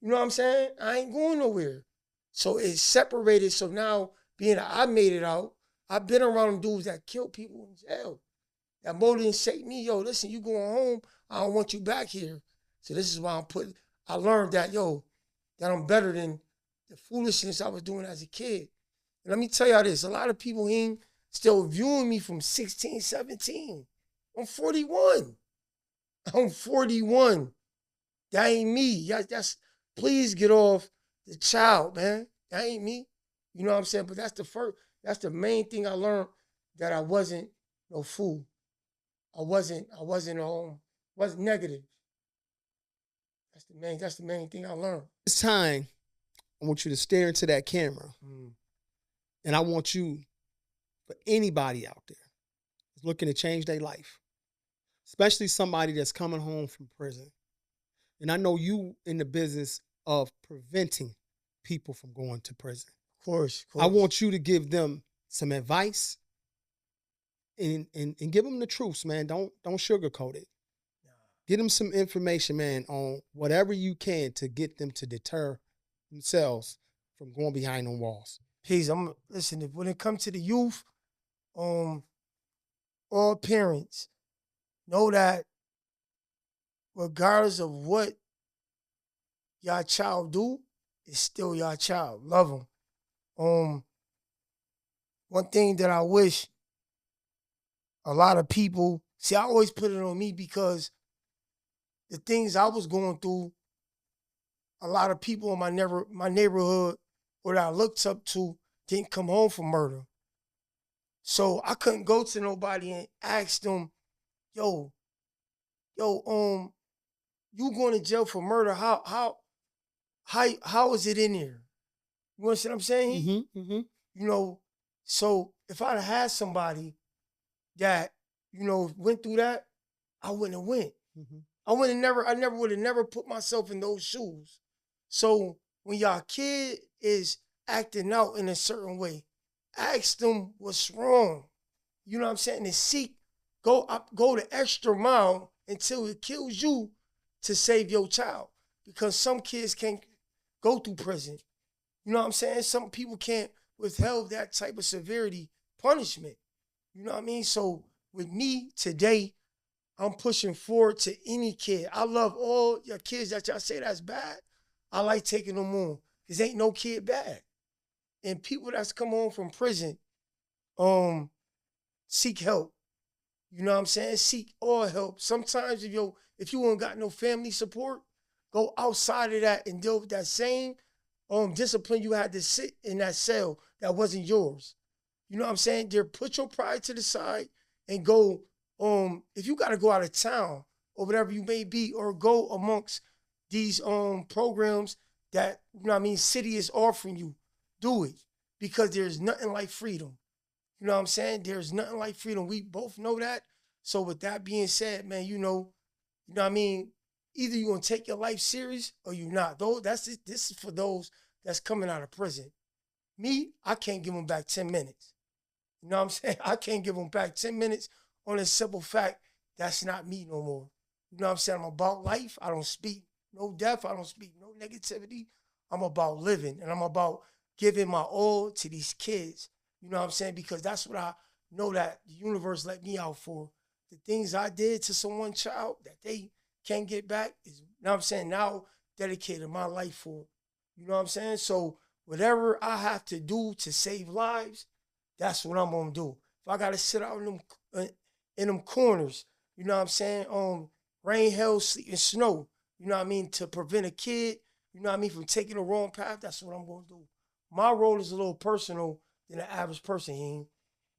You know what I'm saying? I ain't going nowhere. So it's separated. So now, being that I made it out, I've been around them dudes that killed people in jail. That more than say me, yo, listen, you going home, I don't want you back here. So this is why I learned that, yo, that I'm better than the foolishness I was doing as a kid. And let me tell y'all this, a lot of people ain't still viewing me from 16, 17. I'm 41. I'm 41. That ain't me. Please get off the child, man. That ain't me. You know what I'm saying? But that's the main thing I learned, that I wasn't no fool. I wasn't negative. That's the main thing I learned. This time, I want you to stare into that camera. And I want you, for anybody out there who's looking to change their life, especially somebody that's coming home from prison. And I know you in the business of preventing people from going to prison. Of course. I want you to give them some advice and give them the truths, man. Don't sugarcoat it. Get them some information, man, on whatever you can to get them to deter themselves from going behind them walls. Please, listen, when it comes to the youth, all parents know that regardless of what your child do, it's still your child. Love them. One thing that I wish a lot of people, see, I always put it on me because the things I was going through, a lot of people in my neighborhood or that I looked up to didn't come home from murder. So I couldn't go to nobody and ask them, yo, you going to jail for murder? How is it in there? You understand what I'm saying? You know, so if I'd have had somebody that, you know, went through that, I wouldn't have went. I never would have never put myself in those shoes. So when y'all kid is acting out in a certain way, ask them what's wrong. You know what I'm saying? And go the extra mile until it kills you to save your child. Because some kids can't go through prison. You know what I'm saying? Some people can't withheld that type of severity punishment. You know what I mean? So with me today, I'm pushing forward to any kid. I love all your kids that y'all say that's bad. I like taking them on because ain't no kid bad. And people that's come home from prison, seek help. You know what I'm saying? Seek all help. Sometimes if you ain't got no family support, go outside of that and deal with that same discipline you had to sit in that cell that wasn't yours. You know what I'm saying? Put your pride to the side and go, if you got to go out of town or whatever you may be, or go amongst these programs that, you know what I mean, city is offering you, do it. Because there's nothing like freedom. You know what I'm saying? There's nothing like freedom. We both know that. So with that being said, man, you know what I mean? Either you're going to take your life serious or you're not. This is for those that's coming out of prison. Me, I can't give them back 10 minutes. You know what I'm saying? I can't give them back 10 minutes on a simple fact that's not me no more. You know what I'm saying? I'm about life. I don't speak no death. I don't speak no negativity. I'm about living, and I'm about giving my all to these kids. You know what I'm saying? Because that's what I know that the universe let me out for. The things I did to someone child that they can't get back is, you know what I'm saying, now dedicated my life for. You know what I'm saying? So whatever I have to do to save lives, that's what I'm going to do. If I got to sit out in them corners, you know what I'm saying, rain, hail, sleet, and snow, you know what I mean, to prevent a kid, you know what I mean, from taking the wrong path, that's what I'm going to do. My role is a little personal than the average person, Heem.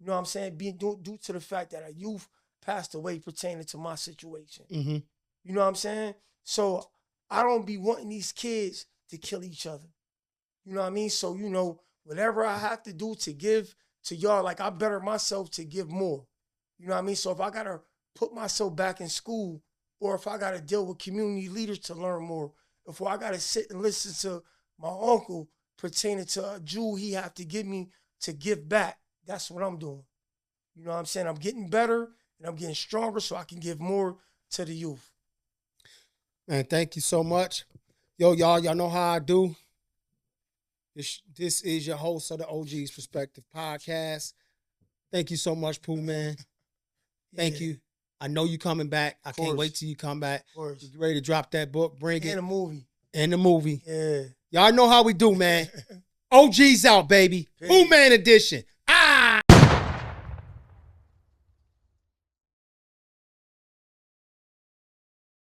You know what I'm saying? Due to the fact that a youth passed away pertaining to my situation. Mm-hmm. You know what I'm saying? So I don't be wanting these kids to kill each other. You know what I mean? So, you know, whatever I have to do to give to y'all, like I better myself to give more. You know what I mean? So if I got to put myself back in school, or if I got to deal with community leaders to learn more, if I got to sit and listen to my uncle pertaining to a jewel he have to give me to give back, that's what I'm doing. You know what I'm saying? I'm getting better and I'm getting stronger so I can give more to the youth. Man, thank you so much. Yo, y'all know how I do. This is your host of the OGZ Perspective Podcast. Thank you so much, Pooh Man. Thank you. I know you coming back. I can't wait till you come back. Of course. You ready to drop that book? Bring it. And a movie. And the movie. Yeah. Y'all know how we do, man. OG's out, baby. Peace. Pooh Man edition.